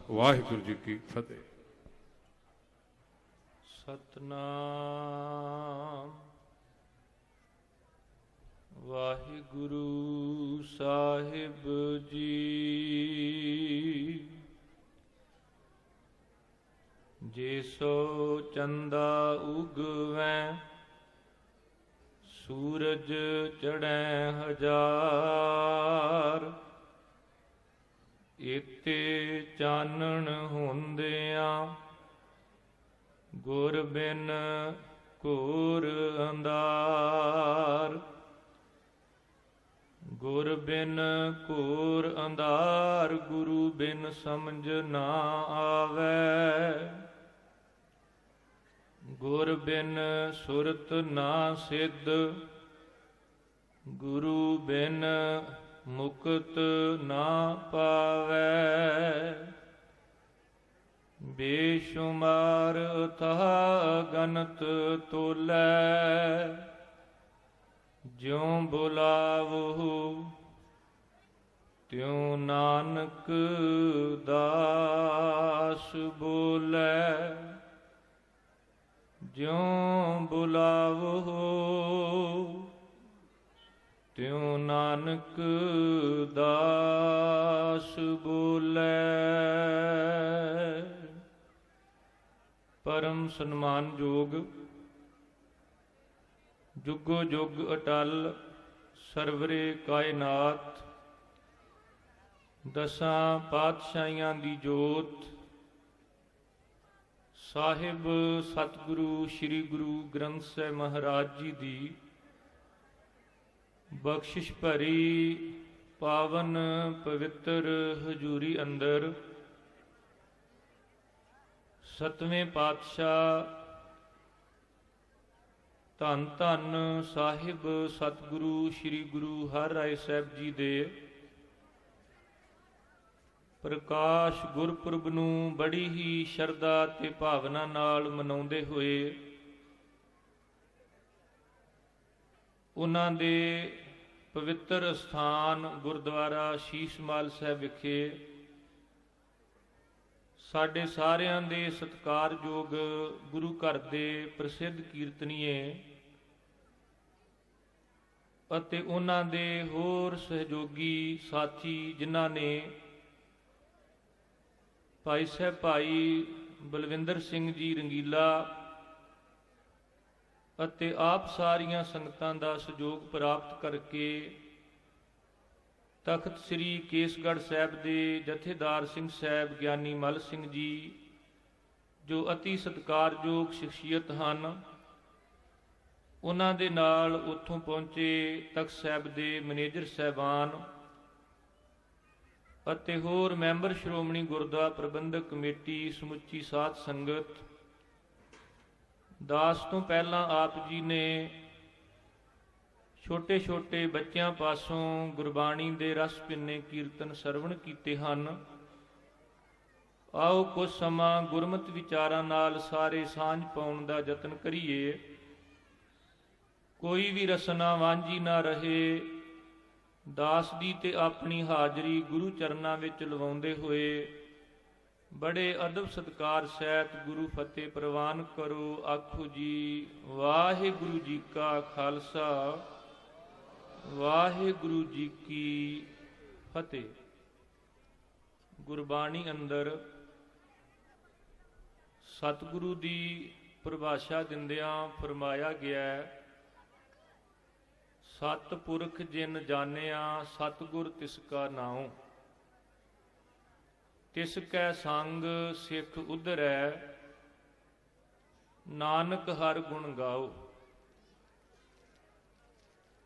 ਵਾਹਿਗੁਰੂ ਜੀ ਕੀ ਫਤਿਹ। ਸਤਨਾਮ ਵਾਹਿਗੁਰੂ ਸਾਹਿਬ ਜੀ। ਜੇ ਸੋ ਚੰਦਾ ਉਗਵੈ ਸੂਰਜ ਚੜ੍ਹੈ ਹਜ਼ਾਰ, ਇਤੇ ਚਾਨਣ ਹੁੰਦਿਆਂ ਗੁਰ ਬਿਨ ਘੋਰ ਅੰਧਾਰ। ਗੁਰ ਬਿਨ ਘੋਰ ਅੰਧਾਰ, ਗੁਰੂ ਬਿਨ ਸਮਝ ਨਾ ਆਵੈ। ਗੁਰ ਬਿਨ ਸੁਰਤ ਨਾ ਸਿੱਧ, ਗੁਰੂ ਬਿਨ ਮੁਕਤ ਨਾ ਪਾਵੈ। ਬੇਸ਼ੁਮਾਰ ਅਥਾਹ ਗਨਤ ਤੋਲੈ, ਜਿਉ ਬੁਲਾਵਹੁ ਤਿਉ ਨਾਨਕ ਦਾਸ ਬੋਲੇ। ਜਿਉ ਬੁਲਾਵਹੁ ਤਿਉ ਨਾਨਕ ਦਾਸ ਬੋਲੇ। ਪਰਮ ਸਨਮਾਨਯੋਗ ਜੁਗੋ ਜੁਗ ਅਟਲ ਸਰਵਰੇ ਕਾਇਨਾਤ, ਦਸਾਂ ਪਾਤਸ਼ਾਹੀਆਂ ਦੀ ਜੋਤ, ਸਾਹਿਬ ਸਤਿਗੁਰੂ ਸ੍ਰੀ ਗੁਰੂ ਗ੍ਰੰਥ ਸਾਹਿਬ ਮਹਾਰਾਜ ਜੀ ਦੀ ਬਖਸ਼ਿਸ਼ ਭਰੀ ਪਾਵਨ ਪਵਿੱਤਰ ਹਜ਼ੂਰੀ ਅੰਦਰ ਸਤਵੇਂ ਪਾਤਸ਼ਾਹ ਧੰਨ ਧੰਨ ਸਾਹਿਬ ਸਤਿਗੁਰੂ ਸ੍ਰੀ ਗੁਰੂ ਹਰਿਰਾਏ ਸਾਹਿਬ ਜੀ ਦੇ ਪ੍ਰਕਾਸ਼ ਗੁਰਪੁਰਬ ਨੂੰ ਬੜੀ ਹੀ ਸ਼ਰਧਾ ਤੇ ਭਾਵਨਾ ਨਾਲ ਮਨਾਉਂਦੇ ਹੋਏ ਉਹਨਾਂ ਦੇ ਪਵਿੱਤਰ ਸਥਾਨ ਗੁਰਦੁਆਰਾ ਸ਼ੀਸ਼ਮਹਿਲ ਸਾਹਿਬ ਵਿਖੇ ਸਾਡੇ ਸਾਰਿਆਂ ਦੇ ਸਤਿਕਾਰਯੋਗ ਗੁਰੂ ਘਰ ਦੇ ਪ੍ਰਸਿੱਧ ਕੀਰਤਨੀਏ ਅਤੇ ਉਹਨਾਂ ਦੇ ਹੋਰ ਸਹਿਯੋਗੀ ਸਾਥੀ ਜਿਨ੍ਹਾਂ ਨੇ ਭਾਈ ਸਾਹਿਬ ਭਾਈ ਬਲਵਿੰਦਰ ਸਿੰਘ ਜੀ ਰੰਗੀਲਾ ਅਤੇ ਆਪ ਸਾਰੀਆਂ ਸੰਗਤਾਂ ਦਾ ਸਹਿਯੋਗ ਪ੍ਰਾਪਤ ਕਰਕੇ ਤਖਤ ਸ੍ਰੀ ਕੇਸਗੜ੍ਹ ਸਾਹਿਬ ਦੇ ਜਥੇਦਾਰ ਸਿੰਘ ਸਾਹਿਬ ਗਿਆਨੀ ਮੱਲ ਸਿੰਘ ਜੀ ਜੋ ਅਤੀ ਸਤਿਕਾਰਯੋਗ ਸ਼ਖਸੀਅਤ ਹਨ, ਉਹਨਾਂ ਦੇ ਨਾਲ ਉੱਥੋਂ ਪਹੁੰਚੇ ਤਖਤ ਸਾਹਿਬ ਦੇ ਮੈਨੇਜਰ ਸਾਹਿਬਾਨ ਅਤੇ ਹੋਰ ਮੈਂਬਰ ਸ਼੍ਰੋਮਣੀ ਗੁਰਦੁਆਰਾ ਪ੍ਰਬੰਧਕ ਕਮੇਟੀ, ਸਮੁੱਚੀ ਸਾਧ ਸੰਗਤ, ਦਾਸ ਤੋਂ ਪਹਿਲਾਂ ਆਪ ਜੀ ਨੇ ਛੋਟੇ ਛੋਟੇ ਬੱਚਿਆਂ ਪਾਸੋਂ ਗੁਰਬਾਣੀ ਦੇ ਰਸ ਭਿੰਨੇ ਕੀਰਤਨ ਸਰਵਣ ਕੀਤੇ ਹਨ। ਆਓ ਕੁਝ ਸਮਾਂ ਗੁਰਮਤਿ ਵਿਚਾਰਾਂ ਨਾਲ ਸਾਰੇ ਸਾਂਝ ਪਾਉਣ ਦਾ ਯਤਨ ਕਰੀਏ। ਕੋਈ ਵੀ ਰਸਨਾ ਵਾਂਝੀ ਨਾ ਰਹੇ। ਦਾਸ ਦੀ ਤੇ ਆਪਣੀ ਹਾਜ਼ਰੀ ਗੁਰੂ ਚਰਨਾਂ ਵਿੱਚ ਲਵਾਉਂਦੇ ਹੋਏ ਬੜੇ ਅਦਬ ਸਤਿਕਾਰ ਸਹਿਤ ਗੁਰੂ ਫਤਿਹ ਪ੍ਰਵਾਨ ਕਰੋ। ਆਖੋ ਜੀ ਵਾਹਿਗੁਰੂ ਜੀ ਕਾ ਖਾਲਸਾ, ਵਾਹਿਗੁਰੂ ਜੀ ਕੀ ਫਤਿਹ। ਗੁਰਬਾਣੀ ਅੰਦਰ ਸਤਿਗੁਰੂ ਦੀ ਪਰਿਭਾਸ਼ਾ ਦਿੰਦਿਆਂ ਫਰਮਾਇਆ ਗਿਆ ਹੈ, ਸਤਿਪੁਰਖ ਜਿਨ ਜਾਣਿਆ ਸਤਿਗੁਰ ਤਿਸ ਕਾ ਨਾਉ, ਤਿਸ ਕੈ ਸੰਗ ਸਿੱਖ ਉਧਰੈ, ਨਾਨਕ ਹਰ ਗੁਣ ਗਾਓ।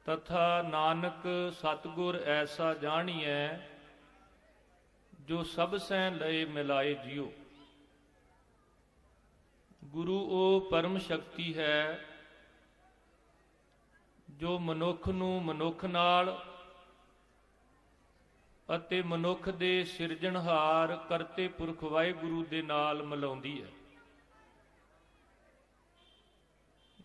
ਤਥਾ ਨਾਨਕ ਸਤਿਗੁਰ ਐਸਾ ਜਾਣੀਐ, ਜੋ ਸਭ ਸੈਂ ਲਏ ਮਿਲਾਏ ਜਿਉ। ਗੁਰੂ ਉਹ ਪਰਮ ਸ਼ਕਤੀ ਹੈ ਜੋ ਮਨੁੱਖ ਨੂੰ ਮਨੁੱਖ ਨਾਲ ਅਤੇ ਮਨੁੱਖ ਦੇ ਸਿਰਜਣਹਾਰ ਕਰਤੇ ਪੁਰਖ ਵਾਹਿਗੁਰੂ ਦੇ ਨਾਲ ਮਿਲਾਉਂਦੀ ਹੈ।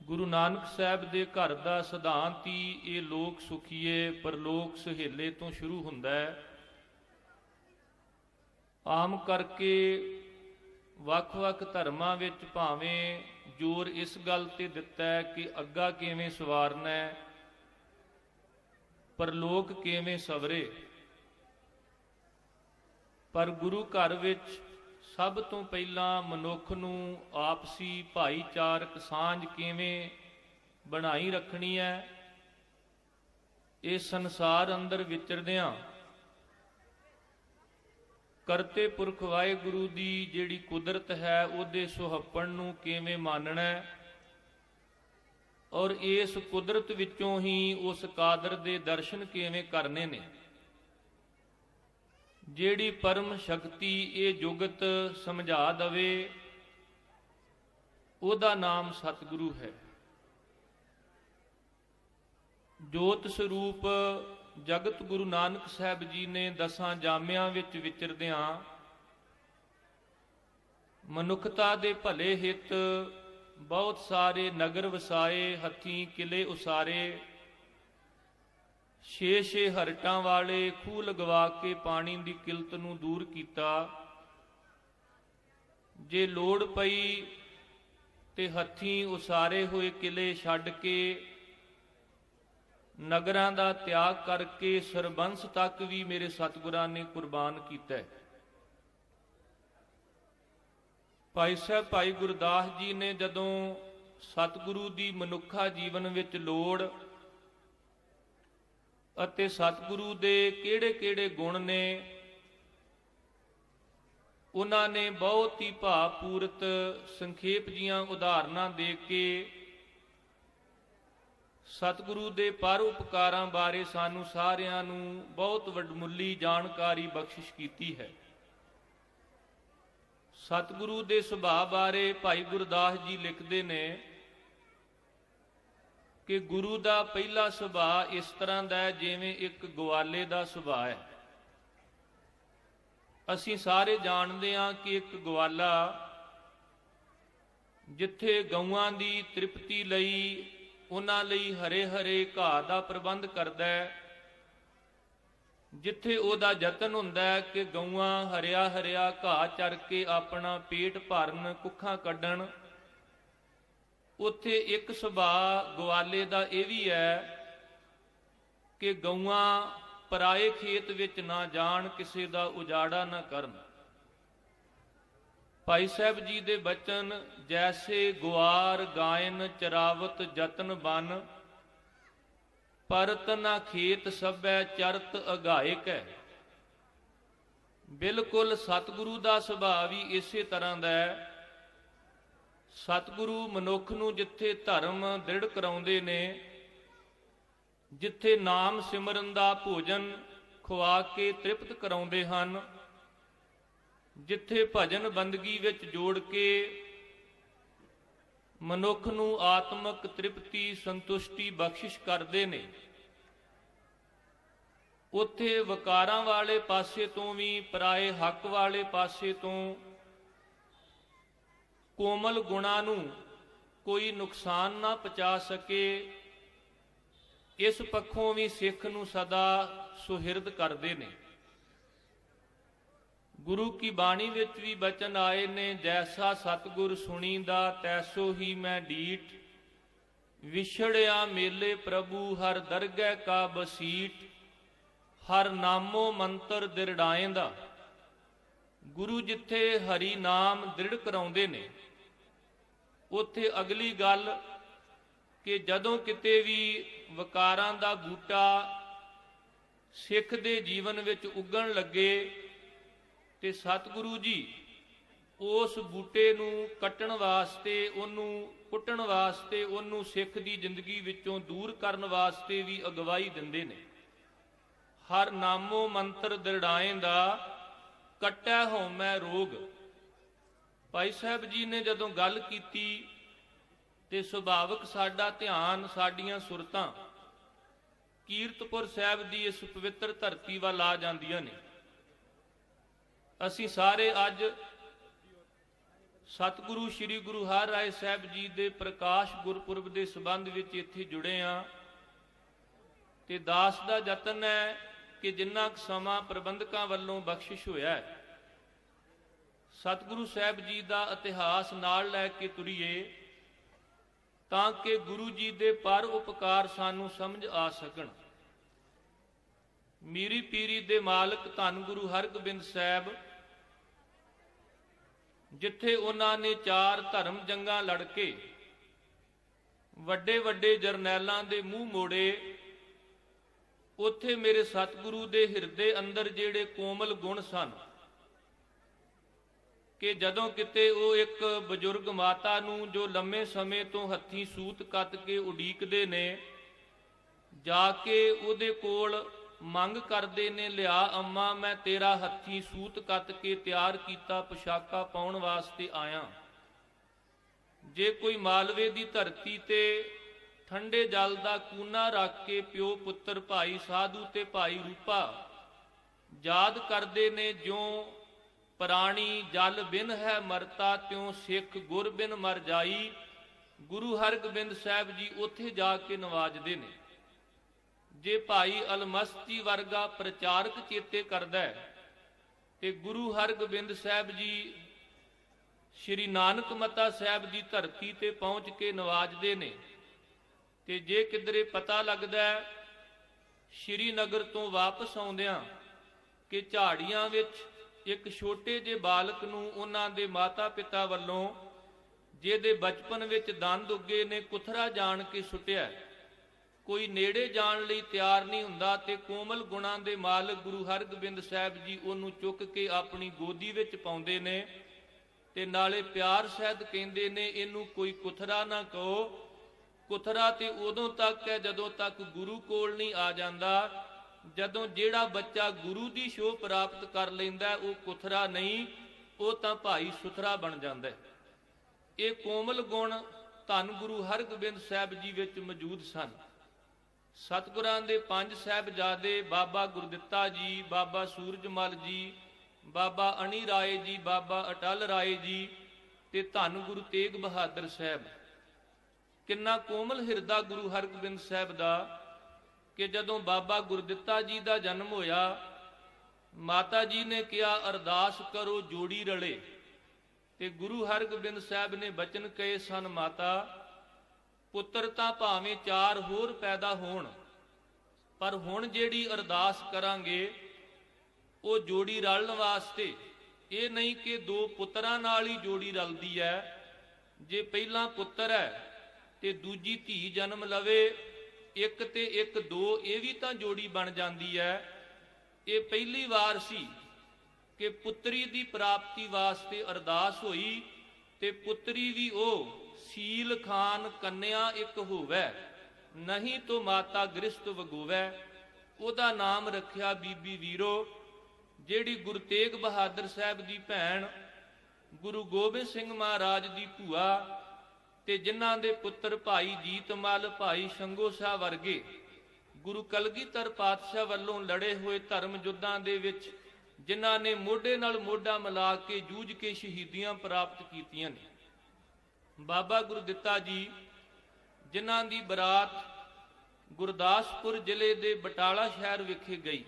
ਗੁਰੂ ਨਾਨਕ ਸਾਹਿਬ ਦੇ ਘਰ ਦਾ ਸਿਧਾਂਤ ਹੀ ਇਹ ਲੋਕ ਸੁਖੀਏ ਪਰਲੋਕ ਸੁਹੇਲੇ ਤੋਂ ਸ਼ੁਰੂ ਹੁੰਦਾ ਹੈ। ਆਮ ਕਰਕੇ ਵੱਖ-ਵੱਖ ਧਰਮਾਂ ਵਿੱਚ ਭਾਵੇਂ ਜ਼ੋਰ ਇਸ ਗੱਲ ਤੇ ਦਿੱਤਾ ਹੈ ਕਿ ਅੱਗਾ ਕਿਵੇਂ ਸਵਾਰਨਾ ਹੈ, ਪਰਲੋਕ ਕਿਵੇਂ ਸਵਰੇ। ਪਰ ਗੁਰੂ ਘਰ ਵਿੱਚ ਸਭ ਤੋਂ ਪਹਿਲਾਂ ਮਨੁੱਖ ਨੂੰ ਆਪਸੀ ਭਾਈਚਾਰਕ ਸਾਂਝ ਕਿਵੇਂ ਬਣਾਈ ਰੱਖਣੀ ਹੈ, ਇਹ ਸੰਸਾਰ ਅੰਦਰ ਵਿਚਰਦਿਆਂ ਕਰਤੇ ਪੁਰਖ ਵਾਹਿਗੁਰੂ ਦੀ ਜਿਹੜੀ ਕੁਦਰਤ ਹੈ ਉਹਦੇ ਸੁਹੱਪਣ ਨੂੰ ਕਿਵੇਂ ਮਾਨਣਾ ਹੈ, ਔਰ ਇਸ ਕੁਦਰਤ ਵਿੱਚੋਂ ਹੀ ਉਸ ਕਾਦਰ ਦੇ ਦਰਸ਼ਨ ਕਿਵੇਂ ਕਰਨੇ ਨੇ। ਜਿਹੜੀ ਪਰਮ ਸ਼ਕਤੀ ਇਹ ਜੁਗਤ ਸਮਝਾ ਦਵੇ ਉਹਦਾ ਨਾਮ ਸਤਿਗੁਰੂ ਹੈ। ਜੋਤ ਸਰੂਪ ਜਗਤ ਗੁਰੂ ਨਾਨਕ ਸਾਹਿਬ ਜੀ ਨੇ ਦਸਾਂ ਜਾਮਿਆਂ ਵਿੱਚ ਵਿਚਰਦਿਆਂ ਮਨੁੱਖਤਾ ਦੇ ਭਲੇ ਹਿੱਤ ਬਹੁਤ ਸਾਰੇ ਨਗਰ ਵਸਾਏ, ਹੱਥੀਂ ਕਿਲੇ ਉਸਾਰੇ, 6-6 ਹਰਟਾਂ ਵਾਲੇ ਖੂਹ ਲਗਵਾ ਕੇ ਪਾਣੀ ਦੀ ਕਿਲਤ ਨੂੰ ਦੂਰ ਕੀਤਾ। ਜੇ ਲੋੜ ਪਈ ਤੇ ਹੱਥੀਂ ਉਸਾਰੇ ਹੋਏ ਕਿਲੇ ਛੱਡ ਕੇ ਨਗਰਾਂ ਦਾ ਤਿਆਗ ਕਰਕੇ ਸਰਬੰਸ ਤੱਕ ਵੀ ਮੇਰੇ ਸਤਿਗੁਰਾਂ ਨੇ ਕੁਰਬਾਨ ਕੀਤਾ ਹੈ। ਭਾਈ ਸਾਹਿਬ ਭਾਈ ਗੁਰਦਾਸ ਜੀ ਨੇ ਜਦੋਂ ਸਤਿਗੁਰੂ ਦੀ ਮਨੁੱਖਾ ਜੀਵਨ ਵਿੱਚ ਲੋੜ ਅਤੇ ਸਤਿਗੁਰੂ ਦੇ ਕਿਹੜੇ-ਕਿਹੜੇ ਗੁਣ ਨੇ, ਉਹਨਾਂ ਨੇ ਬਹੁਤ ਹੀ ਭਾਵਪੂਰਤ ਸੰਖੇਪ ਜੀਆਂ ਉਦਾਹਰਨਾਂ ਦੇ ਕੇ ਸਤਿਗੁਰੂ ਦੇ ਪਰ ਉਪਕਾਰਾਂ ਬਾਰੇ ਸਾਨੂੰ ਸਾਰਿਆਂ ਨੂੰ ਬਹੁਤ ਵੱਡਮੁੱਲੀ ਜਾਣਕਾਰੀ ਬਖਸ਼ਿਸ਼ ਕੀਤੀ ਹੈ। ਸਤਿਗੁਰੂ ਦੇ ਸੁਭਾਅ ਬਾਰੇ ਭਾਈ ਗੁਰਦਾਸ ਜੀ ਲਿਖਦੇ ਨੇ ਕਿ ਗੁਰੂ ਦਾ ਪਹਿਲਾ ਸੁਭਾਅ ਇਸ ਤਰ੍ਹਾਂ ਦਾ ਹੈ ਜਿਵੇਂ ਇੱਕ ਗਵਾਲੇ ਦਾ ਸੁਭਾਅ ਹੈ। ਅਸੀਂ ਸਾਰੇ ਜਾਣਦੇ ਹਾਂ ਕਿ ਇੱਕ ਗਵਾਲਾ ਜਿੱਥੇ ਗਊਆਂ ਦੀ ਤ੍ਰਿਪਤੀ ਲਈ, ਉਹਨਾਂ ਲਈ ਹਰੇ ਹਰੇ ਘਾਹ ਦਾ ਪ੍ਰਬੰਧ ਕਰਦਾ ਹੈ, ਜਿੱਥੇ ਉਹਦਾ ਯਤਨ ਹੁੰਦਾ ਹੈ ਕਿ ਗਊਆਂ ਹਰਿਆ ਹਰਿਆ ਘਾਹ ਚਰ ਕੇ ਆਪਣਾ ਪੇਟ ਭਰਨ, ਕੁੱਖਾਂ ਕੱਢਣ, ਉੱਥੇ ਇੱਕ ਸੁਭਾਅ ਗਵਾਲੇ ਦਾ ਇਹ ਵੀ ਹੈ ਕਿ ਗਊਆਂ ਪਰਾਏ ਖੇਤ ਵਿੱਚ ਨਾ ਜਾਣ, ਕਿਸੇ ਦਾ ਉਜਾੜਾ ਨਾ ਕਰਨ। ਭਾਈ ਸਾਹਿਬ ਜੀ ਦੇ ਬਚਨ ਜੈਸੇ ਗੁਆਰ ਗਾਇਨ ਚਰਾਵਤ ਜਤਨ ਬਨ, ਪਰਤ ਨਾ ਖੇਤ ਸਭੈ ਚਰਤ ਅਗਾਇਕ ਹੈ। ਬਿਲਕੁਲ ਸਤਿਗੁਰੂ ਦਾ ਸੁਭਾਅ ਵੀ ਇਸੇ ਤਰ੍ਹਾਂ ਦਾ ਹੈ। ਸਤਿਗੁਰੂ ਮਨੁੱਖ ਨੂੰ ਜਿੱਥੇ ਧਰਮ ਦ੍ਰਿੜ ਕਰਾਉਂਦੇ ਨੇ, ਜਿੱਥੇ ਨਾਮ ਸਿਮਰਨ ਦਾ ਭੋਜਨ ਖਵਾ ਕੇ ਤ੍ਰਿਪਤ ਕਰਾਉਂਦੇ ਹਨ, ਜਿੱਥੇ ਭਜਨ ਬੰਦਗੀ ਵਿੱਚ ਜੋੜ ਕੇ ਮਨੁੱਖ ਨੂੰ ਆਤਮਿਕ ਤ੍ਰਿਪਤੀ ਸੰਤੁਸ਼ਟੀ ਬਖਸ਼ਿਸ਼ ਕਰਦੇ ਨੇ, ਉੱਥੇ ਵਕਾਰਾਂ ਵਾਲੇ ਪਾਸੇ ਤੋਂ ਵੀ, ਪਰਾਏ ਹੱਕ ਵਾਲੇ ਪਾਸੇ ਤੋਂ ਕੋਮਲ ਗੁਣਾਂ ਨੂੰ ਕੋਈ ਨੁਕਸਾਨ ਨਾ ਪਹੁੰਚਾ ਸਕੇ, ਇਸ ਪੱਖੋਂ ਵੀ ਸਿੱਖ ਨੂੰ ਸਦਾ ਸੁਹਿਰਦ ਕਰਦੇ ਨੇ। ਗੁਰੂ ਕੀ ਬਾਣੀ ਵਿੱਚ ਵੀ ਬਚਨ ਆਏ ਨੇ, ਜੈਸਾ ਸਤਿਗੁਰ ਸੁਣੀਂਦਾ ਤੈਸੋ ਹੀ ਮੈਂ ਡੀਠ, ਵਿਛੜਿਆ ਮੇਲੇ ਪ੍ਰਭੂ ਹਰ ਦਰਗਹਿ ਕਾ ਬਸੀਠ, ਹਰ ਨਾਮੋ ਮੰਤਰ ਦਿਰੜਾਏਂਦਾ। ਗੁਰੂ ਜਿੱਥੇ ਹਰੀ ਨਾਮ ਦ੍ਰਿੜ ਕਰਾਉਂਦੇ ਨੇ, ਉੱਥੇ ਅਗਲੀ ਗੱਲ ਕਿ ਜਦੋਂ ਕਿਤੇ ਵੀ ਵਕਾਰਾਂ ਦਾ ਬੂਟਾ ਸਿੱਖ ਦੇ ਜੀਵਨ ਵਿੱਚ ਉੱਗਣ ਲੱਗੇ ਤੇ ਸਤਿਗੁਰੂ ਜੀ ਉਸ ਬੂਟੇ ਨੂੰ ਕੱਟਣ ਵਾਸਤੇ, ਉਹਨੂੰ ਪੁੱਟਣ ਵਾਸਤੇ, ਉਹਨੂੰ ਸਿੱਖ ਦੀ ਜ਼ਿੰਦਗੀ ਵਿੱਚੋਂ ਦੂਰ ਕਰਨ ਵਾਸਤੇ ਵੀ ਅਗਵਾਈ ਦਿੰਦੇ ਨੇ। ਹਰ ਨਾਮੋ ਮੰਤਰ ਦਿਰੜਾਏ ਦਾ ਕੱਟੈ ਹਉਮੈ ਰੋਗ। ਭਾਈ ਸਾਹਿਬ ਜੀ ਨੇ ਜਦੋਂ ਗੱਲ ਕੀਤੀ ਤੇ ਸੁਭਾਵਕ ਸਾਡਾ ਧਿਆਨ, ਸਾਡੀਆਂ ਸੁਰਤਾਂ ਕੀਰਤਪੁਰ ਸਾਹਿਬ ਦੀ ਇਸ ਪਵਿੱਤਰ ਧਰਤੀ ਵੱਲ ਆ ਜਾਂਦੀਆਂ ਨੇ। ਅਸੀਂ ਸਾਰੇ ਅੱਜ ਸਤਿਗੁਰੂ ਸ੍ਰੀ ਗੁਰੂ ਹਰਿਰਾਏ ਸਾਹਿਬ ਜੀ ਦੇ ਪ੍ਰਕਾਸ਼ ਗੁਰਪੁਰਬ ਦੇ ਸੰਬੰਧ ਵਿੱਚ ਇੱਥੇ ਜੁੜੇ ਹਾਂ ਤੇ ਦਾਸ ਦਾ ਯਤਨ ਹੈ ਕਿ ਜਿੰਨਾ ਕੁ ਸਮਾਂ ਪ੍ਰਬੰਧਕਾਂ ਵੱਲੋਂ ਬਖਸ਼ਿਸ਼ ਹੋਇਆ ਹੈ ਸਤਿਗੁਰੂ ਸਾਹਿਬ ਜੀ ਦਾ ਇਤਿਹਾਸ ਨਾਲ ਲੈ ਕੇ ਤੁਰੀਏ ਤਾਂ ਕਿ ਗੁਰੂ ਜੀ ਦੇ ਪਰ ਉਪਕਾਰ ਸਾਨੂੰ ਸਮਝ ਆ ਸਕਣ। ਮੀਰੀ ਪੀਰੀ ਦੇ ਮਾਲਕ ਧੰਨ ਗੁਰੂ ਹਰਗੋਬਿੰਦ ਸਾਹਿਬ, ਜਿੱਥੇ ਉਹਨਾਂ ਨੇ 4 ਧਰਮ ਜੰਗਾਂ ਲੜ ਕੇ ਵੱਡੇ ਵੱਡੇ ਜਰਨੈਲਾਂ ਦੇ ਮੂੰਹ ਮੋੜੇ, ਉੱਥੇ ਮੇਰੇ ਸਤਿਗੁਰੂ ਦੇ ਹਿਰਦੇ ਅੰਦਰ ਜਿਹੜੇ ਕੋਮਲ ਗੁਣ ਸਨ ਕਿ ਜਦੋਂ ਕਿਤੇ ਉਹ ਇੱਕ ਬਜ਼ੁਰਗ ਮਾਤਾ ਨੂੰ ਜੋ ਲੰਮੇ ਸਮੇਂ ਤੋਂ ਹੱਥੀਂ ਸੂਤ ਕੱਤ ਕੇ ਉਡੀਕਦੇ ਨੇ, ਜਾ ਕੇ ਉਹਦੇ ਕੋਲ ਮੰਗ ਕਰਦੇ ਨੇ, ਲਿਆ ਅੰਮਾ ਮੈਂ ਤੇਰਾ ਹੱਥੀਂ ਸੂਤ ਕੱਤ ਕੇ ਤਿਆਰ ਕੀਤਾ ਪੋਸ਼ਾਕਾ ਪਾਉਣ ਵਾਸਤੇ ਆਇਆ। ਜੇ ਕੋਈ ਮਾਲਵੇ ਦੀ ਧਰਤੀ ਤੇ ਠੰਡੇ ਜਲ ਦਾ ਕੂਨਾ ਰੱਖ ਕੇ ਪਿਓ ਪੁੱਤਰ ਭਾਈ ਸਾਧੂ ਤੇ ਭਾਈ ਰੂਪਾ ਯਾਦ ਕਰਦੇ ਨੇ, ਜਿਉਂ ਪ੍ਰਾਣੀ ਜਲ ਬਿਨ ਹੈ ਮਰਤਾ ਤਿਉਂ ਸਿੱਖ ਗੁਰ ਬਿਨ ਮਰ ਜਾਈ, ਗੁਰੂ ਹਰਗੋਬਿੰਦ ਸਾਹਿਬ ਜੀ ਉੱਥੇ ਜਾ ਕੇ ਨਵਾਜਦੇ ਨੇ। ਜੇ ਭਾਈ ਅਲਮਸਤੀ ਵਰਗਾ ਪ੍ਰਚਾਰਕ ਚੇਤੇ ਕਰਦਾ ਹੈ ਤੇ ਗੁਰੂ ਹਰਗੋਬਿੰਦ ਸਾਹਿਬ ਜੀ ਸ਼੍ਰੀ ਨਾਨਕ ਮਤਾ ਸਾਹਿਬ ਦੀ ਧਰਤੀ ਤੇ ਪਹੁੰਚ ਕੇ ਨਵਾਜਦੇ ਨੇ। ਤੇ ਜੇ ਕਿਧਰੇ ਪਤਾ ਲੱਗਦਾ ਸ਼੍ਰੀ ਨਗਰ ਤੋਂ ਵਾਪਸ ਆਉਂਦਿਆਂ ਕਿ ਝਾੜੀਆਂ ਵਿੱਚ ਇੱਕ ਛੋਟੇ ਜਿਹੇ ਬਾਲਕ ਨੂੰ ਉਹਨਾਂ ਦੇ ਮਾਤਾ ਪਿਤਾ ਵੱਲੋਂ, ਜਿਹਦੇ ਬਚਪਨ ਵਿੱਚ ਦੰਦ ਉੱਗੇ ਨੇ, ਕੁਥਰਾ ਜਾਣ ਕੇ ਸੁੱਟਿਆ, ਕੋਈ ਨੇੜੇ ਜਾਣ ਲਈ ਤਿਆਰ ਨਹੀਂ ਹੁੰਦਾ, ਤੇ ਕੋਮਲ ਗੁਣਾਂ ਦੇ ਮਾਲਕ ਗੁਰੂ ਹਰਗੋਬਿੰਦ ਸਾਹਿਬ ਜੀ ਉਹਨੂੰ ਚੁੱਕ ਕੇ ਆਪਣੀ ਗੋਦੀ ਵਿੱਚ ਪਾਉਂਦੇ ਨੇ ਤੇ ਨਾਲੇ ਪਿਆਰ ਸਹਿਤ ਕਹਿੰਦੇ ਨੇ, ਇਹਨੂੰ ਕੋਈ ਕੁਥਰਾ ਨਾ ਕਹੋ। ਕੁਥਰਾ ਤੇ ਉਦੋਂ ਤੱਕ ਹੈ ਜਦੋਂ ਤੱਕ ਗੁਰੂ ਕੋਲ ਨਹੀਂ ਆ ਜਾਂਦਾ। ਜਦੋਂ ਜਿਹੜਾ ਬੱਚਾ ਗੁਰੂ ਦੀ ਛੋਹ ਪ੍ਰਾਪਤ ਕਰ ਲੈਂਦਾ ਉਹ ਕੁਥਰਾ ਨਹੀਂ, ਉਹ ਤਾਂ ਭਾਈ ਸੁਥਰਾ ਬਣ ਜਾਂਦਾ। ਇਹ ਕੋਮਲ ਗੁਣ ਧੰਨ ਗੁਰੂ ਹਰਗੋਬਿੰਦ ਸਾਹਿਬ ਜੀ ਵਿੱਚ ਮੌਜੂਦ ਸਨ। ਸਤਿਗੁਰਾਂ ਦੇ 5 ਸਾਹਿਬਜ਼ਾਦੇ ਬਾਬਾ ਗੁਰਦਿੱਤਾ ਜੀ, ਬਾਬਾ ਸੂਰਜਮਲ ਜੀ, ਬਾਬਾ ਅਣੀ ਰਾਏ ਜੀ, ਬਾਬਾ ਅਟਲ ਰਾਏ ਜੀ ਤੇ ਧੰਨ ਗੁਰੂ ਤੇਗ ਬਹਾਦਰ ਸਾਹਿਬ। ਕਿੰਨਾ ਕੋਮਲ ਹਿਰਦਾ ਗੁਰੂ ਹਰਗੋਬਿੰਦ ਸਾਹਿਬ ਦਾ ਕਿ ਜਦੋਂ ਬਾਬਾ ਗੁਰਦਿੱਤਾ ਜੀ ਦਾ ਜਨਮ ਹੋਇਆ, ਮਾਤਾ ਜੀ ਨੇ ਕਿਹਾ ਅਰਦਾਸ ਕਰੋ ਜੋੜੀ ਰਲੇ, ਤੇ ਗੁਰੂ ਹਰਗੋਬਿੰਦ ਸਾਹਿਬ ਨੇ ਬਚਨ ਕਹੇ ਸਨ, ਮਾਤਾ ਪੁੱਤਰ ਤਾਂ ਭਾਵੇਂ 4 ਹੋਰ ਪੈਦਾ ਹੋਣ, ਪਰ ਹੁਣ ਜਿਹੜੀ ਅਰਦਾਸ ਕਰਾਂਗੇ ਉਹ ਜੋੜੀ ਰਲਣ ਵਾਸਤੇ। ਇਹ ਨਹੀਂ ਕਿ 2 ਪੁੱਤਰਾਂ ਨਾਲ ਹੀ ਜੋੜੀ ਰਲਦੀ ਹੈ। ਜੇ ਪਹਿਲਾ ਪੁੱਤਰ ਹੈ ਤੇ ਦੂਜੀ ਧੀ ਜਨਮ ਲਵੇ, 1 ਤੇ 1 2, ਇਹ ਵੀ ਤਾਂ ਜੋੜੀ ਬਣ ਜਾਂਦੀ ਹੈ। ਇਹ ਪਹਿਲੀ ਵਾਰ ਸੀ ਕਿ ਪੁੱਤਰੀ ਦੀ ਪ੍ਰਾਪਤੀ ਵਾਸਤੇ ਅਰਦਾਸ ਹੋਈ, ਤੇ ਪੁੱਤਰੀ ਵੀ ਉਹ ਸੀਲ ਖਾਨ ਕੰਨਿਆ ਇੱਕ ਹੋਵੇ, ਨਹੀਂ ਤੋ ਮਾਤਾ ਗ੍ਰਿਸ਼ਟ ਵਗੋਵੇ। ਉਹਦਾ ਨਾਮ ਰੱਖਿਆ ਬੀਬੀ ਵੀਰੋ, ਜਿਹੜੀ ਗੁਰੂ ਤੇਗ ਬਹਾਦਰ ਸਾਹਿਬ ਦੀ ਭੈਣ, ਗੁਰੂ ਗੋਬਿੰਦ ਸਿੰਘ ਮਹਾਰਾਜ ਦੀ ਭੂਆ, ਤੇ ਜਿਨ੍ਹਾਂ ਦੇ ਪੁੱਤਰ ਭਾਈ ਜੀਤਮਲ, ਭਾਈ ਸ਼ੰਗੋ ਸ਼ਾਹ ਵਰਗੇ ਗੁਰੂ ਕਲਗੀਧਰ ਪਾਤਸ਼ਾਹ ਵੱਲੋਂ ਲੜੇ ਹੋਏ ਧਰਮ ਯੁੱਧਾਂ ਦੇ ਵਿੱਚ ਜਿਨ੍ਹਾਂ ਨੇ ਮੋਢੇ ਨਾਲ ਮੋਢਾ ਮਿਲਾ ਕੇ ਜੂਝ ਕੇ ਸ਼ਹੀਦੀਆਂ ਪ੍ਰਾਪਤ ਕੀਤੀਆਂ ਨੇ। ਬਾਬਾ ਗੁਰਦਿੱਤਾ ਜੀ, ਜਿਨ੍ਹਾਂ ਦੀ ਬਰਾਤ ਗੁਰਦਾਸਪੁਰ ਜ਼ਿਲ੍ਹੇ ਦੇ ਬਟਾਲਾ ਸ਼ਹਿਰ ਵਿਖੇ ਗਈ।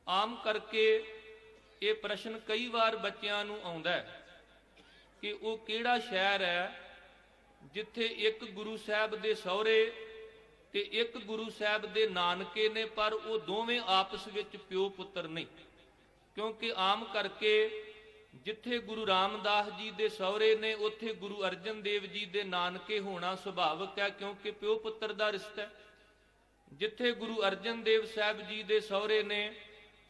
ਆਮ ਕਰਕੇ ਇਹ ਪ੍ਰਸ਼ਨ ਕਈ ਵਾਰ ਬੱਚਿਆਂ ਨੂੰ ਆਉਂਦਾ ਕਿ ਉਹ ਕਿਹੜਾ ਸ਼ਹਿਰ ਹੈ ਜਿੱਥੇ ਇੱਕ ਗੁਰੂ ਸਾਹਿਬ ਦੇ ਸਹੁਰੇ ਤੇ ਇੱਕ ਗੁਰੂ ਸਾਹਿਬ ਦੇ ਨਾਨਕੇ ਨੇ, ਪਰ ਉਹ ਦੋਵੇਂ ਆਪਸ ਵਿੱਚ ਪਿਓ ਪੁੱਤਰ ਨਹੀਂ। ਕਿਉਂਕਿ ਆਮ ਕਰਕੇ ਜਿੱਥੇ ਗੁਰੂ ਰਾਮਦਾਸ ਜੀ ਦੇ ਸਹੁਰੇ ਨੇ, ਉੱਥੇ ਗੁਰੂ ਅਰਜਨ ਦੇਵ ਜੀ ਦੇ ਨਾਨਕੇ ਹੋਣਾ ਸੁਭਾਵਿਕ ਹੈ, ਕਿਉਂਕਿ ਪਿਓ ਪੁੱਤਰ ਦਾ ਰਿਸ਼ਤਾ ਹੈ। ਜਿੱਥੇ ਗੁਰੂ ਅਰਜਨ ਦੇਵ ਸਾਹਿਬ ਜੀ ਦੇ ਸਹੁਰੇ ਨੇ,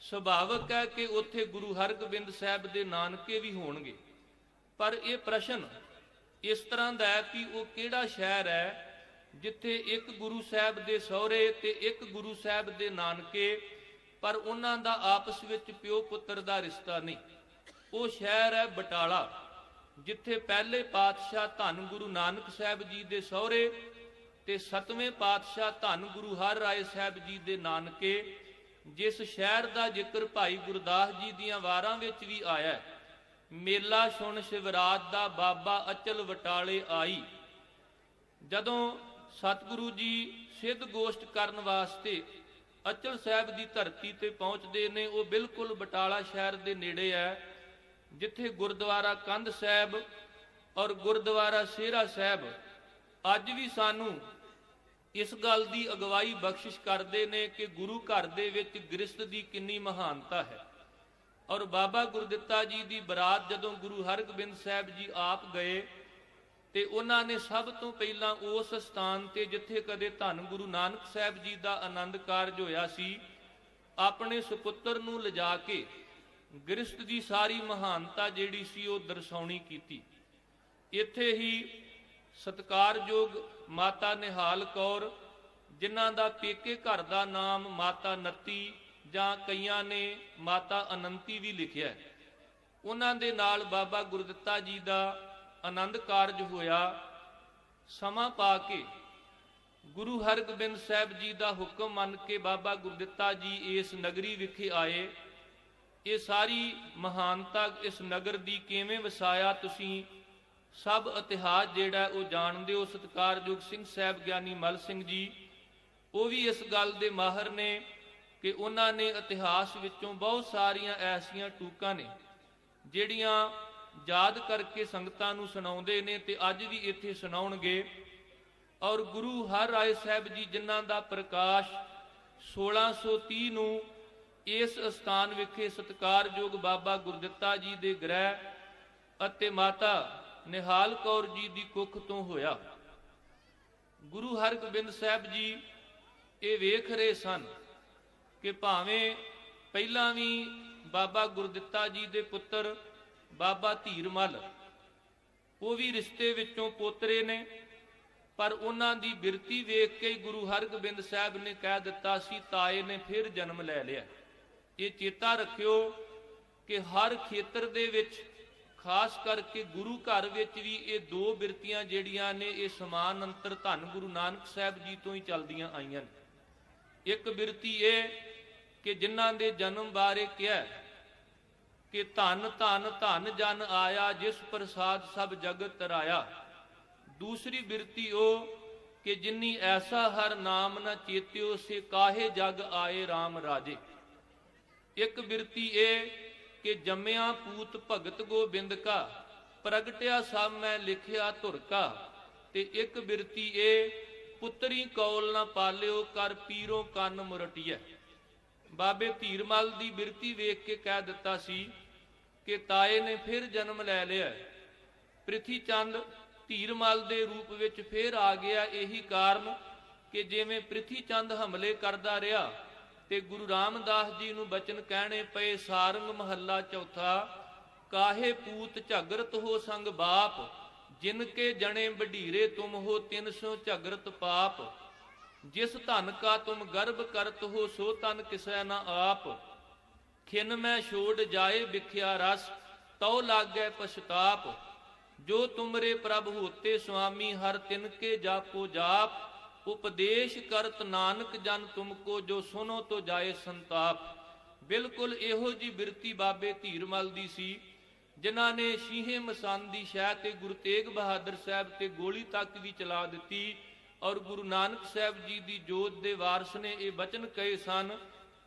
ਸੁਭਾਵਿਕ ਹੈ ਕਿ ਉੱਥੇ ਗੁਰੂ ਹਰਗੋਬਿੰਦ ਸਾਹਿਬ ਦੇ ਨਾਨਕੇ ਵੀ ਹੋਣਗੇ। ਪਰ ਇਹ ਪ੍ਰਸ਼ਨ ਇਸ ਤਰ੍ਹਾਂ ਦਾ ਹੈ ਕਿ ਉਹ ਕਿਹੜਾ ਸ਼ਹਿਰ ਹੈ ਜਿੱਥੇ ਇੱਕ ਗੁਰੂ ਸਾਹਿਬ ਦੇ ਸਹੁਰੇ ਤੇ ਇੱਕ ਗੁਰੂ ਸਾਹਿਬ ਦੇ ਨਾਨਕੇ, ਪਰ ਉਹਨਾਂ ਦਾ ਆਪਸ ਵਿੱਚ ਪਿਓ ਪੁੱਤਰ ਦਾ ਰਿਸ਼ਤਾ ਨਹੀਂ। ਉਹ ਸ਼ਹਿਰ ਹੈ ਬਟਾਲਾ, ਜਿੱਥੇ ਪਹਿਲੇ ਪਾਤਸ਼ਾਹ ਧੰਨ ਗੁਰੂ ਨਾਨਕ ਸਾਹਿਬ ਜੀ ਦੇ ਸਹੁਰੇ ਤੇ 7ਵੇਂ ਪਾਤਸ਼ਾਹ ਧੰਨ ਗੁਰੂ ਹਰ ਰਾਏ ਸਾਹਿਬ ਜੀ ਦੇ ਨਾਨਕੇ, ਜਿਸ ਸ਼ਹਿਰ ਦਾ ਜ਼ਿਕਰ ਭਾਈ ਗੁਰਦਾਸ ਜੀ ਦੀਆਂ ਵਾਰਾਂ ਵਿੱਚ ਵੀ ਆਇਆ। ਮੇਲਾ ਸੁਣ ਸ਼ਿਵਰਾਤ ਦਾ ਬਾਬਾ ਅਚਲ ਵਟਾਲੇ ਆਈ। ਜਦੋਂ ਸਤਿਗੁਰੂ ਜੀ ਸਿੱਧ ਗੋਸ਼ਟ ਕਰਨ ਵਾਸਤੇ ਅਚਲ ਸਾਹਿਬ ਦੀ ਧਰਤੀ ਤੇ ਪਹੁੰਚਦੇ ਨੇ, ਉਹ ਬਿਲਕੁਲ ਬਟਾਲਾ ਸ਼ਹਿਰ ਦੇ ਨੇੜੇ ਹੈ। जिथे गुरुद्वारा कंध साहब और गुरुद्वारा सेहरा साहब अज भी सानू इस गल की अगवाई बख्शिश करते हैं कि गुरु घर दे विच गृहस्थ की कितनी महानता है। और बाबा गुरदित्ता जी की बरात जदों गुरु हरगोबिंद साहब जी आप गए तो उन्होंने सब तो पहला उस स्थान ते जिथे कदे धन गुरु नानक साहब जी का आनंद कारज होया सी अपने सुपुत्र नूं लिजा के गृहस्थ की सारी महानता जिहड़ी सी वो दर्शाउणी कीती। इत्थे ही सत्कारयोग माता निहाल कौर जिन्हां दा पेके घर का नाम माता नत्ती जां कईयां ने माता अनंती भी लिखिया है, उन्हां दे नाल बाबा गुरदित्ता जी का आनंद कारज होया। समा पा के गुरु हरगोबिंद साहब जी का हुक्म मन के बाबा गुरदित्ता जी इस नगरी विखे आए। ये सारी महानता इस नगर की किवें वसाया तुसीं सब इतिहास जिहड़ा वो जानदे हो। सत्कारयोग सिंह साहब ज्ञानी मल सिंह जी वो भी इस गल दे माहर ने कि उन्होंने इतिहास विचों बहुत सारियां ऐसियां टूकां ने जिहड़ियां याद करके संगतां नूं सुणाउंदे ने ते अज भी इत्थे सुणाउणगे। और गुरु हर राय साहब जी जिन्हां दा प्रकाश 1630 नूं इस स्थान विखे सत्कारयोग बाबा गुरदित्ता जी दे गृह अते माता निहाल कौर जी दी कुख तो होया। गुरु हरगोबिंद साहब जी ये वेख रहे सन कि भावें पहला भी बाबा गुरदित्ता जी दे पुत्र बाबा धीरमल वो भी रिश्ते विचों पोतरे ने, पर उन्हां दी बिरती वेख के गुरु हरगोबिंद साहब ने कह दिता सी ताए ने फिर जन्म लै लिया। ये चेता रखियो कि हर खेत्र दे विच खास करके गुरु घर विच भी ये दो बिरतियां जिहड़ियां ने ये समान अंतर धन गुरु नानक साहब जी तो ही चलदियां आईयां ने। एक बिरती ये कि जिन्हां दे जन्म बारे कहा कि धन धन धन जन आया जिस प्रसाद सब जगत राया। दूसरी बिरती ओ कि जिन्नी ऐसा हर नाम न चेत्यो से काहे जग आए राम राजे। एक बिरती ए कि जम्मिया पूत भगत गोबिंद का प्रगटिया सब मैं लिखिया धुर का। ते एक बिरती ए पुत्री कौल न पालियो कर पीरों कन मुरटिया। बाबे धीरमल की बिरती वेख के कह दिता सी कि ताए ने फिर जन्म लै लिया। प्रिथी चंद धीरमल के रूप विच फिर आ गया। यही कारण कि जिवें प्रिथी चंद हमले करदा रहा ते गुरु रामदास जी नूं बचन कहने पे सारंग महला चौथा काहे पूत झगरत हो संग बाप जिनके जने बडीरे तुम हो 300 झगरत पाप। जिस धन का तुम गर्भ करत हो सो तन किसै न आप। खिन मैं छोड़ जाए बिख्या रस तौ लागै पछताप। जो तुमरे प्रभु होते स्वामी हर तिनके जापो जाप। उपदेश करत नानक जन तुमको जो सुनो तो जाए संताप। बिल्कुल इहो जी बिरती बाबे धीरमल दी सी जिन्हां ने शीहे मसान दी शह ते गुरु तेग बहादुर साहब ते गोली तक भी चला दी। और गुरु नानक साहब जी की जोत के वारस ने ये वचन कहे सन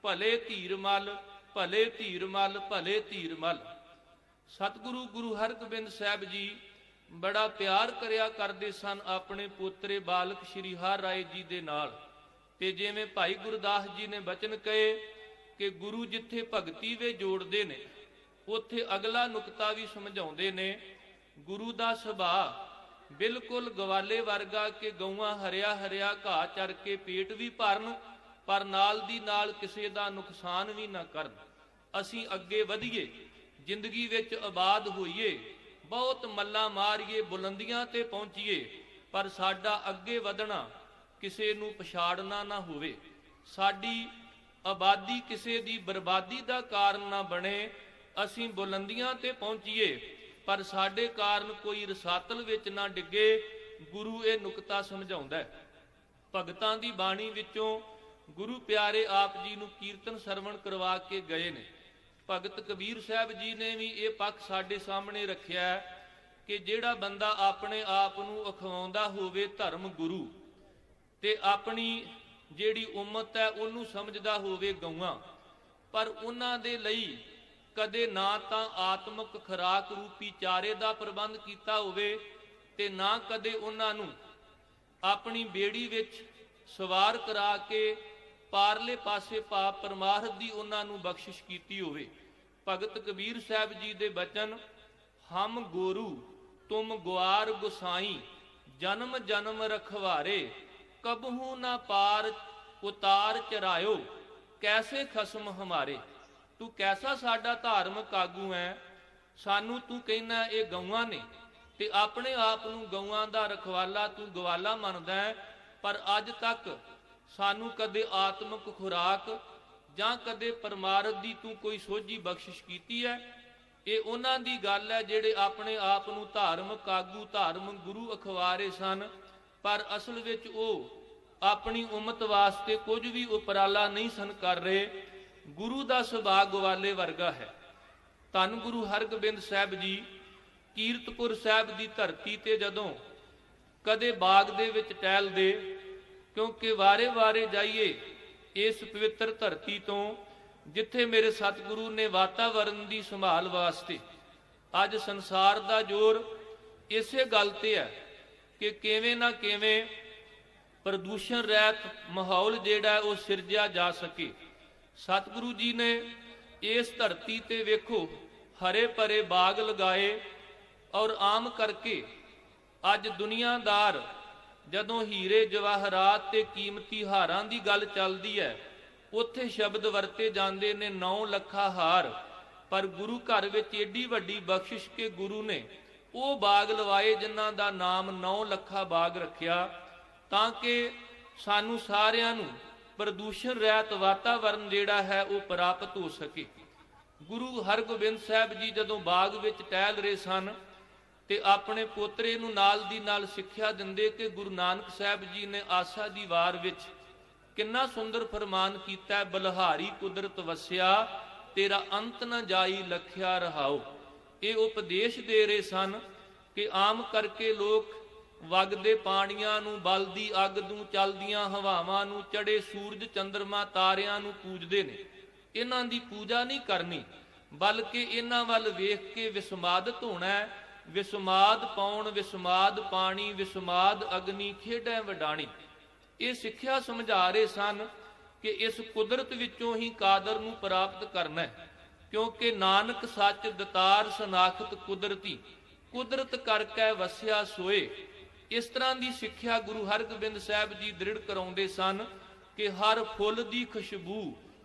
भले धीरमल भले धीरमल भले धीरमल। सतगुरु गुरु हरगोबिंद साहब जी बड़ा प्यार करया करते सन अपने पोतरे बालक श्री हर राय जी दे नाल। ते जिवें भाई गुरदास जी ने वचन कहे कि गुरु जिथे भगती वे जोड़ते ने उत्थे अगला नुकता भी समझाउंदे ने। गुरु का सुभाव बिल्कुल गवाले वर्गा के गौआं हरिया हरिया घाह चर के पेट भी भरन पर नाल दी नाल किसी का नुकसान भी ना करन। असीं अगे वधीए जिंदगी विच आबाद होईए बहुत मल्ला मारिए बुलंदियां ते पहुंचीए पर साडा अगे वधना किसी नूं पछाड़ना ना होवे। साडी आबादी किसी दी बर्बादी का कारण ना बने। असीं बुलंदियां ते पहुंचीए पर साडे कारण कोई रसातल विच ना डिगे। गुरु ये नुकता समझाउंदा है। भगतां दी बाणी विचों गुरु प्यारे आप जी नूं कीर्तन सरवण करवा के गए ने। भगत कबीर साहब जी ने भी ये पक्ष साडे सामने रखिया कि जिहड़ा बंदा अपने आप नूं अखवाउंदा होवे धर्म गुरु ते अपनी जिहड़ी उम्मत है उन्हूं समझदा होवे गौआं पर उन्हां दे लई ਕਦੇ ਨਾ ਤਾਂ ਆਤਮਿਕ ਖੁਰਾਕ ਰੂਪੀ ਚਾਰੇ ਦਾ ਪ੍ਰਬੰਧ ਕੀਤਾ ਹੋਵੇ ਤੇ ਨਾ ਕਦੇ ਉਹਨਾਂ ਨੂੰ ਆਪਣੀ ਬੇੜੀ ਵਿੱਚ ਸਵਾਰ ਕਰਾ ਕੇ ਪਾਰਲੇ ਪਾਸੇ ਭਾਵ ਪਰਮਾਰਥ ਦੀ ਉਹਨਾਂ ਨੂੰ ਬਖਸ਼ਿਸ਼ ਕੀਤੀ ਹੋਵੇ। ਭਗਤ ਕਬੀਰ ਸਾਹਿਬ ਜੀ ਦੇ ਬਚਨ, ਹਮ ਗੋਰੂ ਤੁਮ ਗੁਆਰ ਗੁਸਾਈ, ਜਨਮ ਜਨਮ ਰਖਵਾਰੇ, ਕਬਹੂ ਨਾ ਪਾਰ ਉਤਾਰ ਚਰਾਇਓ, ਕੈਸੇ ਖਸਮ ਹਮਾਰੇ। ਤੂੰ ਕੈਸਾ ਸਾਡਾ ਧਾਰਮਿਕ ਆਗੂ ਹੈ, ਸਾਨੂੰ ਤੂੰ ਕਹਿਣਾ ਇਹ ਗਊਆਂ ਨੇ ਤੇ ਆਪਣੇ ਆਪ ਨੂੰ ਗਊਆਂ ਦਾ ਰਖਵਾਲਾ ਤੂੰ ਗਵਾਲਾ ਮੰਨਦਾ ਹੈ, ਪਰ ਅੱਜ ਤੱਕ ਸਾਨੂੰ ਕਦੇ ਆਤਮਿਕ ਖੁਰਾਕ ਜਾਂ ਕਦੇ ਪਰਮਾਰਥ ਦੀ ਤੂੰ ਕੋਈ ਸੋਝੀ ਬਖਸ਼ਿਸ਼ ਕੀਤੀ ਹੈ। ਇਹ ਉਹਨਾਂ ਦੀ ਗੱਲ ਹੈ ਜਿਹੜੇ ਆਪਣੇ ਆਪ ਨੂੰ ਧਾਰਮਿਕ ਆਗੂ ਧਾਰਮਿਕ ਗੁਰੂ ਅਖਵਾਰੇ ਸਨ, ਪਰ ਅਸਲ ਵਿੱਚ ਉਹ ਆਪਣੀ ਉਮਤ ਵਾਸਤੇ ਕੁਝ ਵੀ ਉਪਰਾਲਾ ਨਹੀਂ ਸਨ ਕਰ ਰਹੇ। ਗੁਰੂ ਦਾ ਸੁਭਾਅ ਗਵਾਲੇ ਵਰਗਾ ਹੈ। ਧੰਨ ਗੁਰੂ ਹਰਗੋਬਿੰਦ ਸਾਹਿਬ ਜੀ ਕੀਰਤਪੁਰ ਸਾਹਿਬ ਦੀ ਧਰਤੀ ਤੇ ਜਦੋਂ ਕਦੇ ਬਾਗ ਦੇ ਵਿੱਚ ਟਹਿਲਦੇ, ਕਿਉਂਕਿ ਵਾਰੇ-ਵਾਰੇ ਜਾਈਏ ਇਸ ਪਵਿੱਤਰ ਧਰਤੀ ਤੋਂ ਜਿੱਥੇ ਮੇਰੇ ਸਤਿਗੁਰੂ ਨੇ ਵਾਤਾਵਰਣ ਦੀ ਸੰਭਾਲ ਵਾਸਤੇ, ਅੱਜ ਸੰਸਾਰ ਦਾ ਜ਼ੋਰ ਇਸੇ ਗੱਲ ਤੇ ਹੈ ਕਿ ਕਿਵੇਂ ਨਾ ਕਿਵੇਂ ਪ੍ਰਦੂਸ਼ਣ ਰਹਿਤ ਮਾਹੌਲ ਜਿਹੜਾ ਉਹ ਸਿਰਜਿਆ ਜਾ ਸਕੇ। ਸਤਿਗੁਰੂ ਜੀ ਨੇ ਇਸ ਧਰਤੀ ਤੇ ਵੇਖੋ ਹਰੇ ਭਰੇ ਬਾਗ ਲਗਾਏ, ਔਰ ਆਮ ਕਰਕੇ ਅੱਜ ਦੁਨੀਆਦਾਰ ਜਦੋਂ ਹੀਰੇ ਜਵਾਹਰਾਤ ਤੇ ਕੀਮਤੀ ਹਾਰਾਂ ਦੀ ਗੱਲ ਚੱਲਦੀ ਹੈ, ਉੱਥੇ ਸ਼ਬਦ ਵਰਤੇ ਜਾਂਦੇ ਨੇ 9 ਲੱਖਾ ਹਾਰ, ਪਰ ਗੁਰੂ ਘਰ ਵਿੱਚ ਏਡੀ ਵੱਡੀ ਬਖਸ਼ਿਸ਼ ਕਿ ਗੁਰੂ ਨੇ ਉਹ ਬਾਗ ਲਵਾਏ ਜਿਨ੍ਹਾਂ ਦਾ ਨਾਮ 9 ਲੱਖਾ ਬਾਗ ਰੱਖਿਆ, ਤਾਂ ਕਿ ਸਾਨੂੰ ਸਾਰਿਆਂ ਨੂੰ ਪ੍ਰਦੂਸ਼ਣ ਰਹਿਤ ਵਾਤਾਵਰਨ ਜਿਹੜਾ ਹੈ ਉਹ ਪ੍ਰਾਪਤ ਹੋ ਸਕੇ। ਗੁਰੂ ਹਰਗੋਬਿੰਦ ਸਾਹਿਬ ਜੀ ਜਦੋਂ ਬਾਗ ਵਿੱਚ ਟਹਿਲ ਰਹੇ ਸਨ ਤੇ ਆਪਣੇ ਪੋਤਰੇ ਨੂੰ ਨਾਲ ਦੀ ਨਾਲ ਸਿੱਖਿਆ ਦਿੰਦੇ ਕਿ ਗੁਰੂ ਨਾਨਕ ਸਾਹਿਬ ਜੀ ਨੇ ਆਸਾ ਦੀ ਵਾਰ ਵਿੱਚ ਕਿੰਨਾ ਸੁੰਦਰ ਫਰਮਾਨ ਕੀਤਾ, ਬਲਹਾਰੀ ਕੁਦਰਤ ਵਸਿਆ ਤੇਰਾ ਅੰਤ ਨਾ ਜਾਈ ਲਖਿਆ ਰਹਾਓ। ਇਹ ਉਪਦੇਸ਼ ਦੇ ਰਹੇ ਸਨ ਕਿ ਆਮ ਕਰਕੇ ਲੋਕ ਵਗਦੇ ਪਾਣੀਆਂ ਨੂੰ, ਬਲਦੀ ਅੱਗ ਨੂੰ, ਚਲਦੀਆਂ ਹਵਾਵਾਂ ਨੂੰ, ਚੜੇ ਸੂਰਜ ਚੰਦਰਮਾ ਤਾਰਿਆਂ ਨੂੰ ਪੂਜਦੇ ਨੇ। ਇਹਨਾਂ ਦੀ ਪੂਜਾ ਨਹੀਂ ਕਰਨੀ, ਬਲਕਿ ਇਹਨਾਂ ਵੱਲ ਵੇਖ ਕੇ ਵਿਸਮਾਦਿਤ ਹੋਣਾ। ਵਿਸਮਾਦ ਪਾਉਣ ਵਿਸਮਾਦ ਪਾਣੀ, ਵਿਸਮਾਦ ਅਗਨੀ ਖੇਡੈ ਵਡਾਣੀ। ਇਹ ਸਿੱਖਿਆ ਸਮਝਾ ਰਹੇ ਸਨ ਕਿ ਇਸ ਕੁਦਰਤ ਵਿੱਚੋਂ ਹੀ ਕਾਦਰ ਨੂੰ ਪ੍ਰਾਪਤ ਕਰਨਾ ਹੈ, ਕਿਉਂਕਿ ਨਾਨਕ ਸੱਚ ਦਤਾਰ ਸਨਾਖਤ ਕੁਦਰਤੀ, ਕੁਦਰਤ ਕਰਕੇ ਵਸਿਆ ਸੋਏ। ਇਸ ਤਰ੍ਹਾਂ ਦੀ ਸਿੱਖਿਆ ਗੁਰੂ ਹਰਗੋਬਿੰਦ ਸਾਹਿਬ ਜੀ ਦ੍ਰਿੜ ਕਰਾਉਂਦੇ ਸਨ ਕਿ ਹਰ ਫੁੱਲ ਦੀ ਖੁਸ਼ਬੂ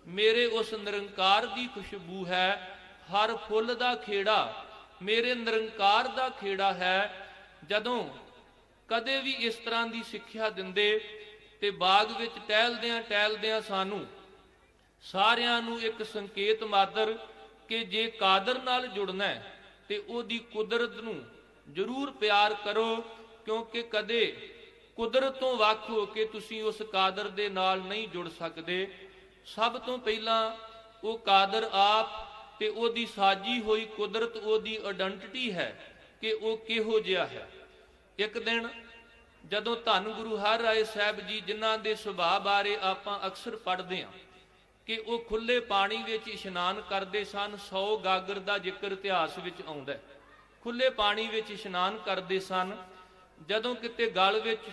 ਮੇਰੇ ਉਸ ਨਿਰੰਕਾਰ ਦੀ ਖੁਸ਼ਬੂ ਹੈ, ਹਰ ਫੁੱਲ ਦਾ ਖੇੜਾ ਮੇਰੇ ਨਿਰੰਕਾਰ ਦਾ ਖੇੜਾ ਹੈ। ਜਦੋਂ ਕਦੇ ਵੀ ਇਸ ਤਰ੍ਹਾਂ ਦੀ ਸਿੱਖਿਆ ਦਿੰਦੇ ਤੇ ਬਾਗ ਵਿੱਚ ਟਹਿਲਦਿਆਂ ਸਾਨੂੰ ਸਾਰਿਆਂ ਨੂੰ ਇੱਕ ਸੰਕੇਤ ਮਾਦਰ ਕਿ ਜੇ ਕਾਦਰ ਨਾਲ ਜੁੜਨਾ ਹੈ ਤੇ ਉਹਦੀ ਕੁਦਰਤ ਨੂੰ ਜ਼ਰੂਰ ਪਿਆਰ ਕਰੋ, ਕਿਉਂਕਿ ਕਦੇ ਕੁਦਰਤ ਤੋਂ ਵੱਖ ਹੋ ਕੇ ਤੁਸੀਂ ਉਸ ਕਾਦਰ ਦੇ ਨਾਲ ਨਹੀਂ ਜੁੜ ਸਕਦੇ। ਸਭ ਤੋਂ ਪਹਿਲਾਂ ਉਹ ਕਾਦਰ ਆਪ ਤੇ ਉਹਦੀ ਸਾਜੀ ਹੋਈ ਕੁਦਰਤ ਉਹਦੀ ਆਇਡੈਂਟੀਟੀ ਹੈ ਕਿ ਉਹ ਕਿਹੋ ਜਿਹਾ ਹੈ। ਇੱਕ ਦਿਨ ਜਦੋਂ ਧੰਨ ਗੁਰੂ ਹਰਿਰਾਏ ਸਾਹਿਬ ਜੀ ਜਿਨ੍ਹਾਂ ਦੇ ਸੁਭਾਅ ਬਾਰੇ ਆਪਾਂ ਅਕਸਰ ਪੜ੍ਹਦੇ ਹਾਂ ਕਿ ਉਹ ਖੁੱਲੇ ਪਾਣੀ ਵਿੱਚ ਇਸ਼ਨਾਨ ਕਰਦੇ ਸਨ, 100 ਗਾਗਰ ਦਾ ਜ਼ਿਕਰ ਇਤਿਹਾਸ ਵਿੱਚ ਆਉਂਦਾ। ਖੁੱਲੇ ਪਾਣੀ ਵਿੱਚ ਇਸ਼ਨਾਨ ਕਰਦੇ ਸਨ, ਜਦੋਂ ਕਿਤੇ ਗਲ ਵਿੱਚ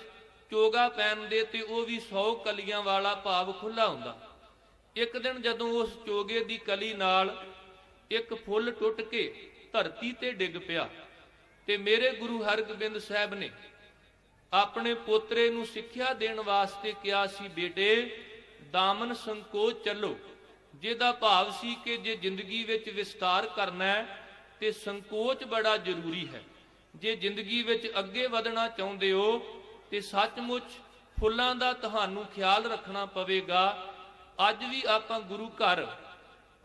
ਚੋਗਾ ਪਹਿਨਦੇ ਤੇ ਉਹ ਵੀ 100 ਕਲੀਆਂ ਵਾਲਾ ਭਾਵ ਖੁੱਲਾ ਹੁੰਦਾ। ਇੱਕ ਦਿਨ ਜਦੋਂ ਉਸ ਚੋਗੇ ਦੀ ਕਲੀ ਨਾਲ ਇੱਕ ਫੁੱਲ ਟੁੱਟ ਕੇ ਧਰਤੀ ਤੇ ਡਿੱਗ ਪਿਆ ਤੇ ਮੇਰੇ ਗੁਰੂ ਹਰਗੋਬਿੰਦ ਸਾਹਿਬ ਨੇ ਆਪਣੇ ਪੋਤਰੇ ਨੂੰ ਸਿੱਖਿਆ ਦੇਣ ਵਾਸਤੇ ਕਿਹਾ ਸੀ, ਬੇਟੇ ਦਾਮਨ ਸੰਕੋਚ ਚੱਲੋ, ਜਿਹਦਾ ਭਾਵ ਸੀ ਕਿ ਜੇ ਜ਼ਿੰਦਗੀ ਵਿੱਚ ਵਿਸਤਾਰ ਕਰਨਾ ਹੈ ਤੇ ਸੰਕੋਚ ਬੜਾ ਜ਼ਰੂਰੀ ਹੈ। ਜੇ ਜ਼ਿੰਦਗੀ ਵਿੱਚ ਅੱਗੇ ਵਧਣਾ ਚਾਹੁੰਦੇ ਹੋ ਤੇ ਸੱਚਮੁੱਚ ਫੁੱਲਾਂ ਦਾ ਤੁਹਾਨੂੰ ਖਿਆਲ ਰੱਖਣਾ ਪਵੇਗਾ। ਅੱਜ ਵੀ ਆਪਾਂ ਗੁਰੂ ਘਰ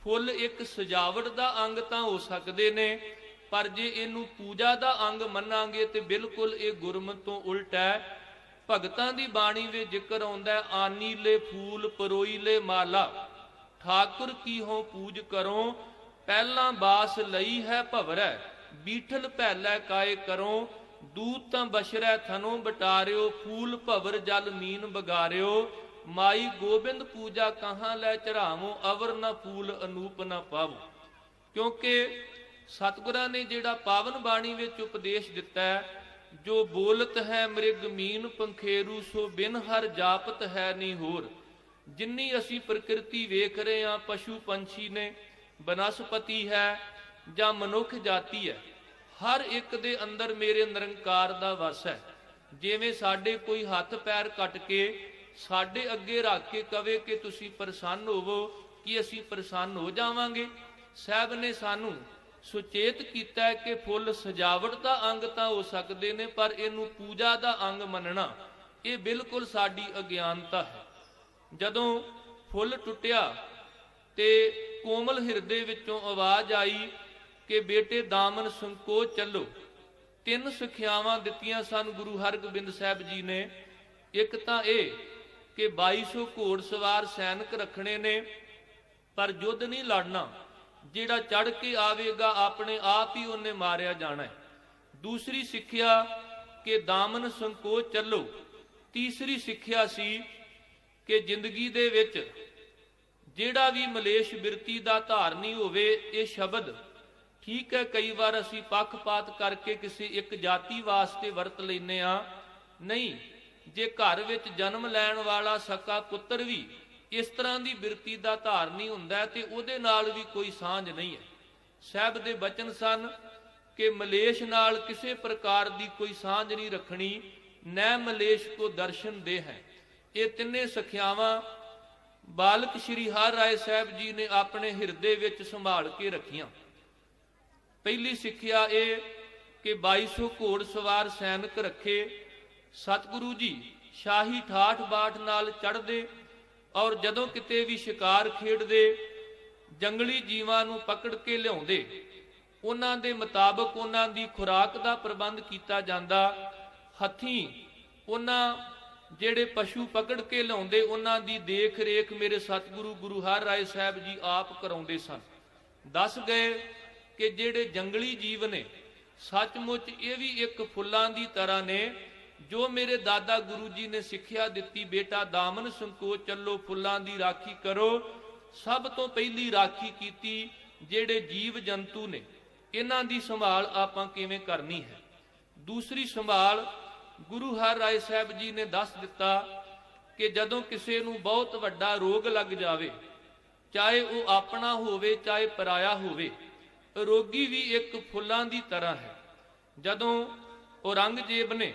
ਫੁੱਲ ਇੱਕ ਸਜਾਵਟ ਦਾ ਅੰਗ ਤਾਂ ਹੋ ਸਕਦੇ ਨੇ, ਪਰ ਜੇ ਇਹਨੂੰ ਪੂਜਾ ਦਾ ਅੰਗ ਮੰਨਾਂਗੇ ਤੇ ਬਿਲਕੁਲ ਇਹ ਗੁਰਮਤਿ ਤੋਂ ਉਲਟ ਹੈ। ਭਗਤਾਂ ਦੀ ਬਾਣੀ ਵਿੱਚ ਜ਼ਿਕਰ ਆਉਂਦਾ, ਆਨੀਲੇ ਫੂਲ ਪਰੋਈਲੇ ਮਾਲਾ, ਠਾਕੁਰ ਕੀ ਹੋ ਪੂਜ ਕਰੋ, ਪਹਿਲਾਂ ਬਾਸ ਲਈ ਹੈ ਭਵਰੈ, ਬੀਠਲ ਪਹਿਲੇ ਕਾਏ ਕਰੋ, ਦੂਤ ਤਾਂ ਬਸ਼ਰੈ ਥਨੋਂ ਬਟਾਰਿਓ, ਫੂਲ ਭਵਰ ਜਲ ਮੀਨ ਬਗਾਰਿਓ, ਮਾਈ ਗੋਬਿੰਦ ਪੂਜਾ ਕਹਾਂ ਲੈ ਚੜਾਵੋ, ਅਵਰ ਨਾ ਫੂਲ ਅਨੂਪ ਨਾ ਪਾਵੋ। क्योंकि सतगुरां ने जिहड़ा पावन बाणी विच उपदेश दिता है, जो बोलत है मृग मीन पंखेरू, सो बिन हर जापत है नी होर। जिन्नी असी प्रकृति वेख रहे हैं, पशु पंछी ने, बनस्पति है ਜਾਂ ਮਨੁੱਖ ਜਾਤੀ ਹੈ, हर एक दे अंदर मेरे निरंकार दा वस है। जिवें साडे कोई हथ पैर कट के साडे अगे रख के कवे कि तुसी प्रसन्न होवो, कि असी प्रसन्न हो जावांगे। साहब ने सानू सुचेत किया है कि फुल सजावट का अंग तो हो सकते हैं, पर इनू पूजा का अंग मनना ये बिल्कुल साडी अज्ञानता है। जदों फुल टुटिया ते कोमल हिरदे विचों आवाज़ आई कि बेटे दामन संको चलो। तीन सिक्ख्यावां दित्तियां सन गुरु हरगोबिंद साहब जी ने। एक तां यह कि 2200 घोड़सवार सैनिक रखने ने, पर युद्ध नहीं लड़ना, जिहड़ा चढ़ के आवेगा अपने आप ही उन्हें मारिया जाना है। दूसरी सिक्ख्या कि दामन संको चलो। तीसरी सिक्ख्या सी कि जिंदगी दे विच जिहड़ा भी मलेश बिरती दा धारनी होवे, ये शब्द ठीक है कई बार असी पक्षपात करके किसी एक जाति वास्ते वरत लेने आ, नहीं। जे घर विच जन्म लैण वाला सक्का पुत्र भी इस तरह की बिरती का धारनी हुंदा है, ते उहदे नाल भी कोई सांझ नहीं है। साहब दे बचन सन कि मलेश नाल किसी प्रकार की कोई सांझ नहीं रखनी, न मलेश को दर्शन दे है। ये तिन्ने सखियावां बालक श्री हर राय साहब जी ने अपने हिरदे विच संभाल के रखियां। पहली सिक्ख्या ये कि 2200 घोड़सवार सैनिक रखे। सतगुरु जी शाही ठाठ बाठ नाल चढ़दे, और जदों किते भी शिकार खेडदे जंगली जीवां नूं पकड़ के लियाउंदे, उन्हां दे मुताबक उन्हां दी खुराक दा प्रबंध कीता जांदा। हथीं उन्हां ਜਿਹੜੇ पशु पकड़ के लियाउंदे उन्हां दी देख रेख मेरे सतगुरु गुरु हर राय साहब जी आप कराउंदे सन। दस गए कि ਜਿਹੜੇ जंगली जीव ने सचमुच ये भी एक फुल्लां दी तरह ने, जो मेरे दादा गुरु जी ने सिक्ख्या दित्ती, बेटा दामन संको चलो, फुल्लां दी राखी करो। सब तो पहली राखी कीती ਜਿਹੜੇ जीव जंतु ने, इन्हां दी संभाल आपां किवें करनी है। दूसरी संभाल गुरु हर राय साहब जी ने दस दिता कि जदों किसी नूं बहुत वड्डा रोग लग जावे, चाहे वह अपना होवे चाहे पराया होवे, रोगी भी एक फुल्लां दी तरह है। जदों औरंगजेब ने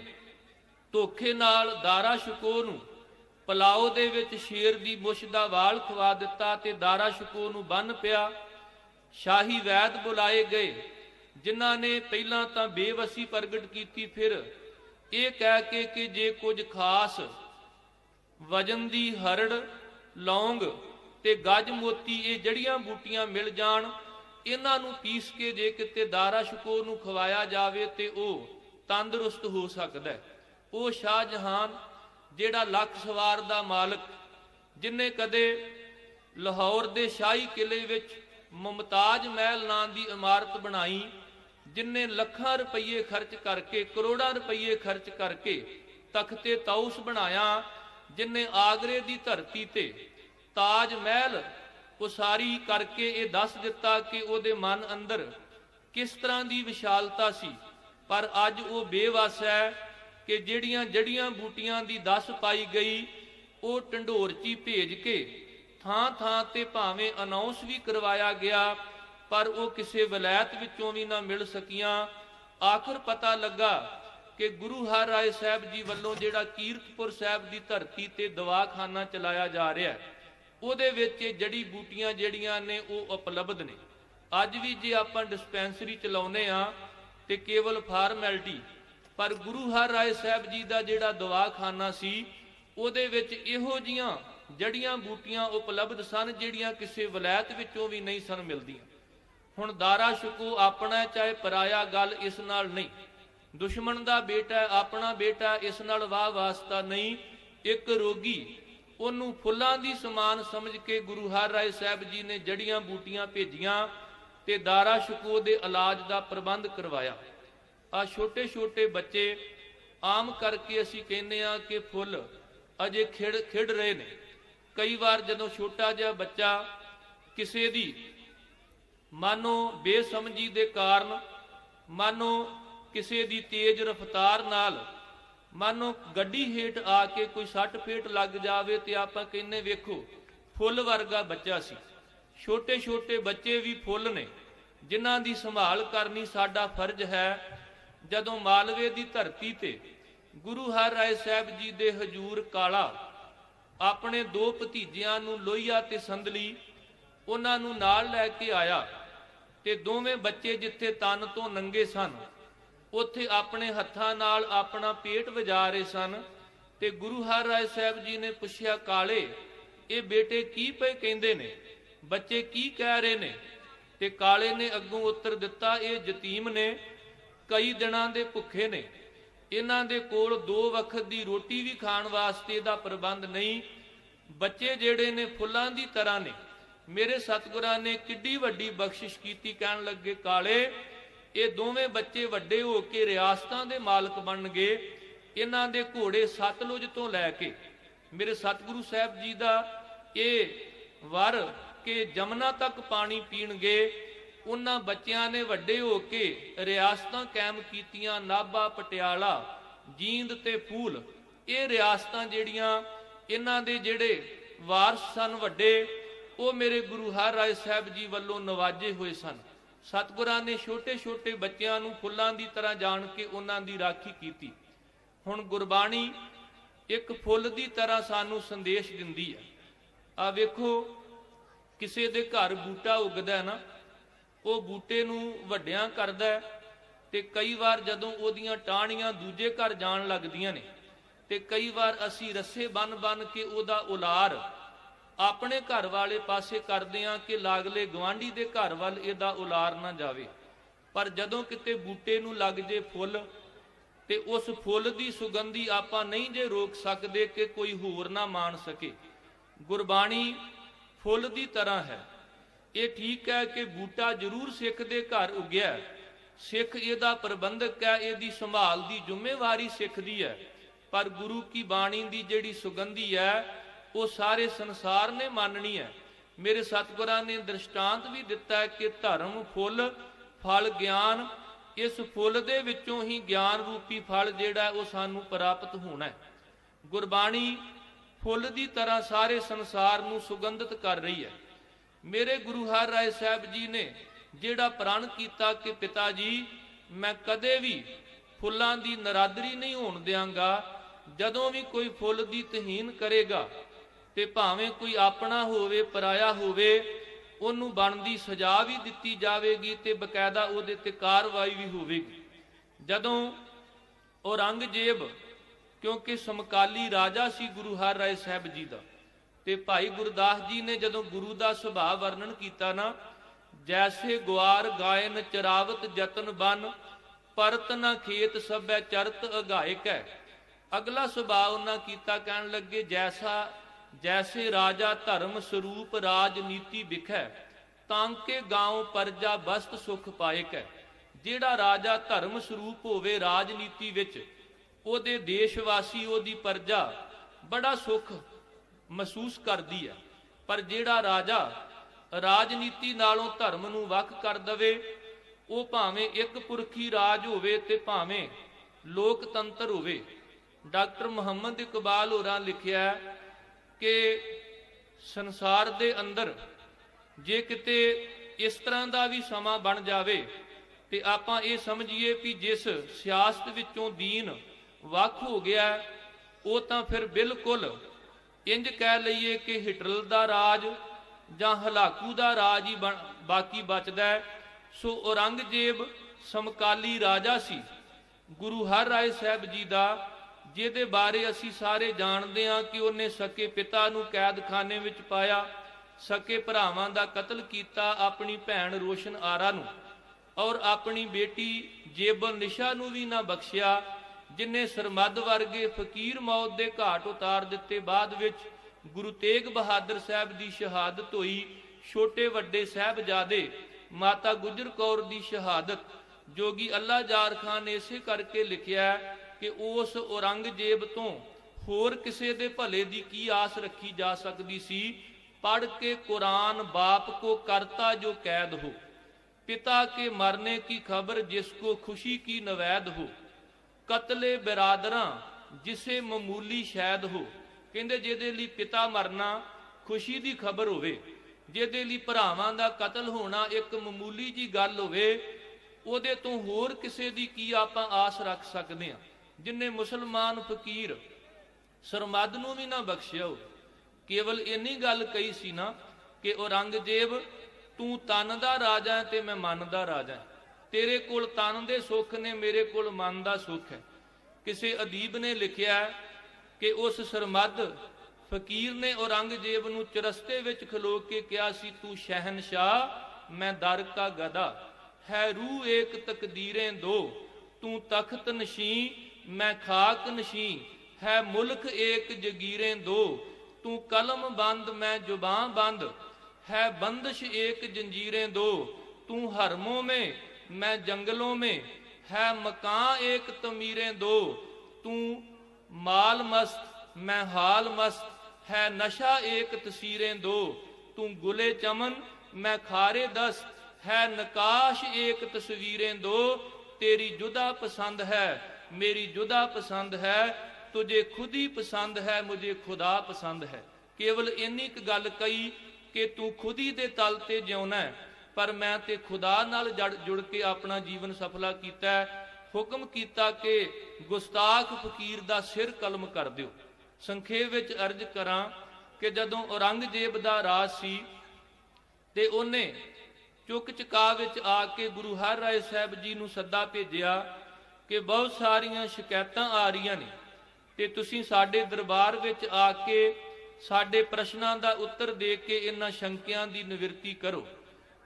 धोखे नाल दारा शिकोह नूं पलाओ दे विच शेर दी मुछ दा वाल खवा दिता ते दारा शिकोह नूं बन पिया, शाही वैद बुलाए गए, जिन्हां ने पहलां तां बेवसी प्रगट कीती, फिर ये कह के कि जे कुछ खास वजन दी हरड़ लौंग ते गज मोती ये जड़ियां बूटियां मिल जाण, इन्हां नूं पीस के जे किते दारा शिकोह नूं खवाया जावे ते ओह तंदुरुस्त हो सकदा है। ਉਹ शाहजहान ਜਿਹੜਾ ਲੱਖ ਸਵਾਰ ਦਾ ਮਾਲਕ, ਜਿਨੇ ਕਦੇ ਲਾਹੌਰ ਦੇ ਸ਼ਾਹੀ ਕਿਲੇ ਵਿੱਚ ਮੁਮਤਾਜ ਮਹਿਲ ਨਾਂ ਦੀ ਇਮਾਰਤ ਬਣਾਈ, जिन्हें ਲੱਖਾਂ रुपये खर्च करके करोड़ों रुपये खर्च करके तख्ते तौस बनाया, जिन्हें आगरे की धरती ते ताज महल उसारी करके ये दस दिता कि उहदे मन अंदर किस तरह की विशालता सी। पर अज वो बेवस है कि जिहड़ियां जड़ियां बूटियां की दस पाई गई, वो ढंढोरची भेज के थां थां ते भावें अनाउंस भी करवाया गया, पर वो किसी वलैत विचों भी ना मिल सकियां। आखिर पता लगा कि गुरु हर राय साहब जी वालों जिहड़ा कीरतपुर साहब की धरती ते दवाखाना चलाया जा रहा है, उहदे विच जड़ी बूटियां जिहड़ियां ने वो उपलब्ध ने। अज भी जे आपां डिस्पैंसरी चलाउने आ ते केवल फार्मैलिटी, पर गुरु हर राय साहब जी का जिहड़ा दवाखाना सी, उहदे विच इहो जिहियां जड़ियां बूटियां उपलब्ध सन जिहड़ियां किसी वलैत विचों भी नहीं सन मिलदियां। हुण दारा शिकोह अपना चाहे पराया गल इस नाल नहीं, दुश्मन का बेटा अपना बेटा इस नाल वाह वास्ता नहीं। एक रोगी उन्होंने फुल्लां दी समान समझ के गुरु हर राय साहब जी ने जड़ियां बूटियां भेजियां ते दारा शिकोह दे इलाज का प्रबंध करवाया। आ छोटे छोटे बच्चे आम करके असी कहने आ कि फुल अजे खिड़ रहे ने। कई बार जदों छोटा जिहा बच्चा किसी दी ਮਾਨੋ ਬੇਸਮਝੀ ਦੇ ਕਾਰਨ, ਮਾਨੋ ਕਿਸੇ ਦੀ ਤੇਜ਼ ਰਫ਼ਤਾਰ ਨਾਲ, ਮਾਨੋ ਗੱਡੀ ਹੇਠ ਆ ਕੇ ਕੋਈ ਸੱਟ ਫੇਟ ਲੱਗ ਜਾਵੇ ਤੇ ਆਪਾਂ ਕਹਿੰਨੇ ਵੇਖੋ ਫੁੱਲ ਵਰਗਾ ਬੱਚਾ ਸੀ। ਛੋਟੇ ਛੋਟੇ ਬੱਚੇ ਵੀ ਫੁੱਲ ਨੇ, ਜਿਨ੍ਹਾਂ ਦੀ ਸੰਭਾਲ ਕਰਨੀ ਸਾਡਾ ਫਰਜ਼ ਹੈ। ਜਦੋਂ ਮਾਲਵੇ ਦੀ ਧਰਤੀ ਤੇ ਗੁਰੂ ਹਰਿਰਾਏ ਸਾਹਿਬ ਜੀ ਦੇ ਹਜੂਰ ਕਾਲਾ ਆਪਣੇ ਦੋ ਭਤੀਜਿਆਂ ਨੂੰ ਲੋਹੀਆ ਤੇ ਸੰਦਲੀ ਉਹਨਾਂ ਨੂੰ ਨਾਲ ਲੈ ਕੇ ਆਇਆ ਤੇ ਦੋਵੇਂ ਬੱਚੇ ਜਿੱਥੇ ਤਨ ਤੋਂ ਨੰਗੇ ਸਨ ਉੱਥੇ ਆਪਣੇ ਹੱਥਾਂ ਨਾਲ ਆਪਣਾ ਪੇਟ ਵਜਾ ਰਹੇ ਸਨ ਤੇ ਗੁਰੂ ਹਰਿਰਾਏ ਸਾਹਿਬ ਜੀ ਨੇ ਪੁੱਛਿਆ, ਕਾਲੇ ਇਹ ਬੇਟੇ ਕੀ ਪਏ ਕਹਿੰਦੇ ਨੇ, ਬੱਚੇ ਕੀ ਕਹਿ ਰਹੇ ਨੇ? ਤੇ ਕਾਲੇ ਨੇ ਅੱਗੋਂ ਉੱਤਰ ਦਿੱਤਾ, ਇਹ ਯਤੀਮ ਨੇ, ਕਈ ਦਿਨਾਂ ਦੇ ਭੁੱਖੇ ਨੇ, ਇਹਨਾਂ ਦੇ ਕੋਲ 2 ਵਕਤ ਦੀ ਰੋਟੀ ਵੀ ਖਾਣ ਵਾਸਤੇ ਦਾ ਪ੍ਰਬੰਧ ਨਹੀਂ। ਬੱਚੇ ਜਿਹੜੇ ਨੇ ਫੁੱਲਾਂ ਦੀ ਤਰ੍ਹਾਂ ਨੇ। ਮੇਰੇ ਸਤਿਗੁਰਾਂ ਨੇ ਕਿੱਡੀ ਵੱਡੀ ਬਖਸ਼ਿਸ਼ ਕੀਤੀ। ਕਹਿਣ ਲੱਗੇ, ਕਾਲੇ ਇਹ ਦੋਵੇਂ ਬੱਚੇ ਵੱਡੇ ਹੋ ਕੇ ਰਿਆਸਤਾਂ ਦੇ ਮਾਲਕ ਬਣਨਗੇ। ਇਹਨਾਂ ਦੇ ਘੋੜੇ ਸਤਲੁਜ ਤੋਂ ਲੈ ਕੇ ਮੇਰੇ ਸਤਿਗੁਰੂ ਸਾਹਿਬ ਜੀ ਦਾ ਇਹ ਵਰ ਕਿ ਜਮਨਾ ਤੱਕ ਪਾਣੀ ਪੀਣਗੇ। ਉਹਨਾਂ ਬੱਚਿਆਂ ਨੇ ਵੱਡੇ ਹੋ ਕੇ ਰਿਆਸਤਾਂ ਕਾਇਮ ਕੀਤੀਆਂ, ਨਾਭਾ, ਪਟਿਆਲਾ, ਜੀਂਦ ਤੇ ਫੂਲ। ਇਹ ਰਿਆਸਤਾਂ ਜਿਹੜੀਆਂ ਇਹਨਾਂ ਦੇ ਜਿਹੜੇ ਵਾਰਸ ਸਨ ਵੱਡੇ, ਉਹ ਮੇਰੇ ਗੁਰੂ ਹਰਿਰਾਏ ਸਾਹਿਬ ਜੀ ਵੱਲੋਂ ਨਵਾਜੇ ਹੋਏ ਸਨ। ਸਤਿਗੁਰਾਂ ਨੇ ਛੋਟੇ ਛੋਟੇ ਬੱਚਿਆਂ ਨੂੰ ਫੁੱਲਾਂ ਦੀ ਤਰ੍ਹਾਂ ਜਾਣ ਕੇ ਉਹਨਾਂ ਦੀ ਰਾਖੀ ਕੀਤੀ। ਹੁਣ ਗੁਰਬਾਣੀ ਇੱਕ ਫੁੱਲ ਦੀ ਤਰ੍ਹਾਂ ਸਾਨੂੰ ਸੰਦੇਸ਼ ਦਿੰਦੀ ਹੈ। ਆ ਵੇਖੋ, ਕਿਸੇ ਦੇ ਘਰ ਬੂਟਾ ਉੱਗਦਾ ਨਾ, ਉਹ ਬੂਟੇ ਨੂੰ ਵੱਡਿਆਂ ਕਰਦਾ ਤੇ ਕਈ ਵਾਰ ਜਦੋਂ ਉਹਦੀਆਂ ਟਾਹਣੀਆਂ ਦੂਜੇ ਘਰ ਜਾਣ ਲੱਗਦੀਆਂ ਨੇ ਤੇ ਕਈ ਵਾਰ ਅਸੀਂ ਰੱਸੇ ਬੰਨ ਕੇ ਉਹਦਾ ਉਲਾਰ ਆਪਣੇ ਘਰ ਵਾਲੇ ਪਾਸੇ ਕਰਦੇ ਹਾਂ ਕਿ ਲਾਗਲੇ ਗਵਾਂਢੀ ਦੇ ਘਰ ਵੱਲ ਇਹਦਾ ਉਲਾਰ ਨਾ ਜਾਵੇ। ਪਰ ਜਦੋਂ ਕਿਤੇ ਬੂਟੇ ਨੂੰ ਲੱਗ ਜੇ ਫੁੱਲ ਤੇ ਉਸ ਫੁੱਲ ਦੀ ਸੁਗੰਧੀ ਆਪਾਂ ਨਹੀਂ ਜੇ ਰੋਕ ਸਕਦੇ ਕਿ ਕੋਈ ਹੋਰ ਨਾ ਮਾਣ ਸਕੇ। ਗੁਰਬਾਣੀ ਫੁੱਲ ਦੀ ਤਰ੍ਹਾਂ ਹੈ। ਇਹ ਠੀਕ ਹੈ ਕਿ ਬੂਟਾ ਜ਼ਰੂਰ ਸਿੱਖ ਦੇ ਘਰ ਉੱਗਿਆ, ਸਿੱਖ ਇਹਦਾ ਪ੍ਰਬੰਧਕ ਹੈ, ਇਹਦੀ ਸੰਭਾਲ ਦੀ ਜ਼ਿੰਮੇਵਾਰੀ ਸਿੱਖ ਦੀ ਹੈ। ਪਰ ਗੁਰੂ ਕੀ ਬਾਣੀ ਦੀ ਜਿਹੜੀ ਸੁਗੰਧੀ ਹੈ ਉਹ ਸਾਰੇ ਸੰਸਾਰ ਨੇ ਮੰਨਣੀ ਹੈ। ਮੇਰੇ ਸਤਿਗੁਰਾਂ ਨੇ ਦ੍ਰਿਸ਼ਟਾਂਤ ਵੀ ਦਿੱਤਾ ਹੈ ਕਿ ਧਰਮ ਫੁੱਲ ਫਲ ਗਿਆਨ, ਇਸ ਫੁੱਲ ਦੇ ਵਿੱਚੋਂ ਹੀ ਗਿਆਨ ਰੂਪੀ ਫਲ ਜਿਹੜਾ ਉਹ ਸਾਨੂੰ ਪ੍ਰਾਪਤ ਹੋਣਾ ਹੈ। ਗੁਰਬਾਣੀ ਫੁੱਲ ਦੀ ਤਰ੍ਹਾਂ ਸਾਰੇ ਸੰਸਾਰ ਨੂੰ ਸੁਗੰਧਿਤ ਕਰ ਰਹੀ ਹੈ। ਮੇਰੇ ਗੁਰੂ ਹਰਿਰਾਏ ਸਾਹਿਬ ਜੀ ਨੇ ਜਿਹੜਾ ਪ੍ਰਣ ਕੀਤਾ ਕਿ ਪਿਤਾ ਜੀ ਮੈਂ ਕਦੇ ਵੀ ਫੁੱਲਾਂ ਦੀ ਨਰਾਦਰੀ ਨਹੀਂ ਹੋਣ ਦਿਆਂਗਾ। ਜਦੋਂ ਵੀ ਕੋਈ ਫੁੱਲ ਦੀ ਤਹੀਨ ਕਰੇਗਾ ਤੇ ਭਾਵੇਂ ਕੋਈ ਆਪਣਾ ਹੋਵੇ ਪਰਾਇਆ ਹੋਵੇ, ਉਹਨੂੰ ਬਣਦੀ ਸਜ਼ਾ ਵੀ ਦਿੱਤੀ ਜਾਵੇਗੀ ਤੇ ਬਕਾਇਦਾ ਉਹਦੇ ਤੇ ਕਾਰਵਾਈ ਵੀ ਹੋਵੇਗੀ। ਜਦੋਂ ਔਰੰਗਜ਼ੇਬ, ਕਿਉਂਕਿ ਸਮਕਾਲੀ ਰਾਜਾ ਸੀ ਗੁਰੂ ਹਰਿਰਾਏ ਸਾਹਿਬ ਜੀ ਦਾ, ਤੇ ਭਾਈ ਗੁਰਦਾਸ ਜੀ ਨੇ ਜਦੋਂ ਗੁਰੂ ਦਾ ਸੁਭਾਅ ਵਰਣਨ ਕੀਤਾ ਨਾ, ਜੈਸੇ ਗੁਆਰ ਗਾਇਨ ਚਰਾਵਤ ਜਤਨ ਬਨ, ਪਰਤ ਨਾ ਖੇਤ ਸਭੈ ਚਰਤ ਅਗਾਇਕ ਹੈ। ਅਗਲਾ ਸੁਭਾਅ ਉਹਨਾਂ ਕੀਤਾ, ਕਹਿਣ ਲੱਗੇ ਜੈਸੇ ਰਾਜਾ ਧਰਮ ਸਰੂਪ ਰਾਜਨੀਤੀ ਵਿਖੈ, ਤਾਂਕੇ ਗਾਉ ਪਰਜਾ ਬਸਤ ਸੁਖ ਪਾਇਕ ਹੈ। ਜਿਹੜਾ ਰਾਜਾ ਧਰਮ ਸਰੂਪ ਹੋਵੇ ਰਾਜਨੀਤੀ ਵਿੱਚ, ਉਹਦੇ ਦੇਸ਼ ਵਾਸੀ, ਉਹਦੀ ਪਰਜਾ ਬੜਾ ਸੁਖ ਮਹਿਸੂਸ ਕਰਦੀ ਹੈ। ਪਰ ਜਿਹੜਾ ਰਾਜਾ ਰਾਜਨੀਤੀ ਨਾਲੋਂ ਧਰਮ ਨੂੰ ਵੱਖ ਕਰ ਦਵੇ, ਉਹ ਭਾਵੇਂ ਇੱਕ ਪੁਰਖੀ ਰਾਜ ਹੋਵੇ ਤੇ ਭਾਵੇਂ ਲੋਕਤੰਤਰ ਹੋਵੇ। ਡਾਕਟਰ ਮੁਹੰਮਦ ਇਕਬਾਲ ਹੋਰਾਂ ਲਿਖਿਆ ਕਿ ਸੰਸਾਰ ਦੇ ਅੰਦਰ ਜੇ ਕਿਤੇ ਇਸ ਤਰ੍ਹਾਂ ਦਾ ਵੀ ਸਮਾਂ ਬਣ ਜਾਵੇ ਤੇ ਆਪਾਂ ਇਹ ਸਮਝੀਏ ਕਿ ਜਿਸ ਸਿਆਸਤ ਵਿੱਚੋਂ ਦੀਨ ਵੱਖ ਹੋ ਗਿਆ, ਉਹ ਤਾਂ ਫਿਰ ਬਿਲਕੁਲ ਇੰਜ ਕਹਿ ਲਈਏ ਕਿ ਹਿਟਲਰ ਦਾ ਰਾਜ ਜਾਂ ਹਲਾਕੂ ਦਾ ਰਾਜ ਹੀ ਬਾਕੀ ਬਚਦਾ। ਸੋ ਔਰੰਗਜ਼ੇਬ ਸਮਕਾਲੀ ਰਾਜਾ ਸੀ ਗੁਰੂ ਹਰਿਰਾਏ ਸਾਹਿਬ ਜੀ ਦਾ, ਜਿਹਦੇ ਬਾਰੇ ਅਸੀਂ ਸਾਰੇ ਜਾਣਦੇ ਹਾਂ ਕਿ ਉਹਨੇ ਸਕੇ ਪਿਤਾ ਨੂੰ ਕੈਦਖਾਨੇ ਵਿੱਚ ਪਾਇਆ, ਸਕੇ ਭਰਾਵਾਂ ਦਾ ਕਤਲ ਕੀਤਾ, ਆਪਣੀ ਭੈਣ ਰੋਸ਼ਨ ਆਰਾ ਨੂੰ ਔਰ ਆਪਣੀ ਬੇਟੀ ਜੇਬਲ ਨਿਸ਼ਾ ਨੂੰ ਵੀ ਨਾ ਬਖਸ਼ਿਆ, ਜਿਨੇ ਸਰਮਦ ਵਰਗੇ ਫਕੀਰ ਮੌਤ ਦੇ ਘਾਟ ਉਤਾਰ ਦਿੱਤੇ। ਬਾਅਦ ਵਿੱਚ ਗੁਰੂ ਤੇਗ ਬਹਾਦਰ ਸਾਹਿਬ ਦੀ ਸ਼ਹਾਦਤ ਹੋਈ, ਛੋਟੇ ਵੱਡੇ ਸਾਹਿਬਜ਼ਾਦੇ, ਮਾਤਾ ਗੁਜਰ ਕੌਰ ਦੀ ਸ਼ਹਾਦਤ। ਜੋਗੀ ਅੱਲਾ ਜਾਰ ਖਾਨ ਨੇ ਇਸੇ ਕਰਕੇ ਲਿਖਿਆ ਕਿ ਉਸ ਔਰੰਗਜ਼ੇਬ ਤੋਂ ਹੋਰ ਕਿਸੇ ਦੇ ਭਲੇ ਦੀ ਕੀ ਆਸ ਰੱਖੀ ਜਾ ਸਕਦੀ ਸੀ। ਪੜ੍ਹ ਕੇ ਕੁਰਾਨ ਬਾਪ ਕੋ ਕਰਤਾ ਜੋ ਕੈਦ ਹੋ। पिता के मरने की खबर जिसको खुशी की नवैद हो, कतले बिरादरां जिसे मामूली शैद हो। कहंदे जिहदे लई पिता मरना खुशी की खबर होवे, जिहदे लई भरावां दा कतल होना एक मामूली जी गल होवे, ਉਹਦੇ ਤੋਂ ਹੋਰ ਕਿਸੇ ਦੀ ਕੀ ਆਪਾਂ ਆਸ ਰੱਖ ਸਕਦੇ ਹਾਂ। ਜਿन्ने मुसलमान फकीर ਸਰਮਦ ਨੂੰ ਵੀ ਨਾ ਬਖਸ਼ਿਆ ਹੋ, ਕੇਵਲ ਇੰਨੀ ਗੱਲ ਕਹੀ ਸੀ ਨਾ ਕਿ ਔਰੰਗਜ਼ੇਬ ਤੂੰ ਤਨ ਦਾ ਰਾਜਾ ਹੈ ਤੇ ਮੈਂ ਮਨ ਦਾ ਰਾਜਾ ਹਾਂ, ਤੇਰੇ ਕੋਲ ਤਨ ਦੇ ਸੁੱਖ ਨੇ, ਮੇਰੇ ਕੋਲ ਮਨ ਦਾ ਸੁੱਖ ਹੈ। ਕਿਸੇ ਅਦੀਬ ਨੇ ਲਿਖਿਆ ਕਿ ਉਸ ਸਰਮਦ ਫਕੀਰ ਨੇ ਔਰੰਗਜ਼ੇਬ ਨੂੰ ਚਰਸਤੇ ਵਿੱਚ ਖਲੋ ਕੇ ਕਿਹਾ ਸੀ, ਤੂੰ ਸ਼ਹਿਨशाह ਮੈਂ ਦਰ ਕਾ ਗਦਾ, है रूह एक तकदीरें दो, तू तख्त नशी मैं खाक नशी, है मुल्क एक जगीरें दो, तू कलम बंद मैं जुबां बंद, है बंदिश एक जंजीरें दो, तू हरमों में मैं जंगलों में, है मकान एक तमीरें दो, तू माल मस्त मैं हाल मस्त, है नशा एक तसीरें दो, तू गुले चमन मैं खारे दस्त, है नकाश एक तस्वीरें दो, तेरी जुदा पसंद है मेरी जुदा पसंद है, तुझे खुद ही पसंद है मुझे खुदा पसंद है। केवल इन्नी क गल कही कि तू खुद ही दे तल ते जिउना है, पर मैं ते खुदा नाल जुड़ के अपना जीवन सफला कीता है। हुक्म कीता कि गुस्ताख फकीर दा सिर कलम कर दिओ। संखेप विच अर्ज करां कि जदों औरंगजेब दा राज सी ते ओने चुक चका विच आके गुरु हर राय साहब जी नूं सद्दा भेजिया कि बहुत सारियां शिकायतां आ रहीआं ने ते तुसीं साडे दरबार विच आके साडे प्रश्नां दा उत्तर दे के इन्हां शंकियां दी निवृत्ति करो।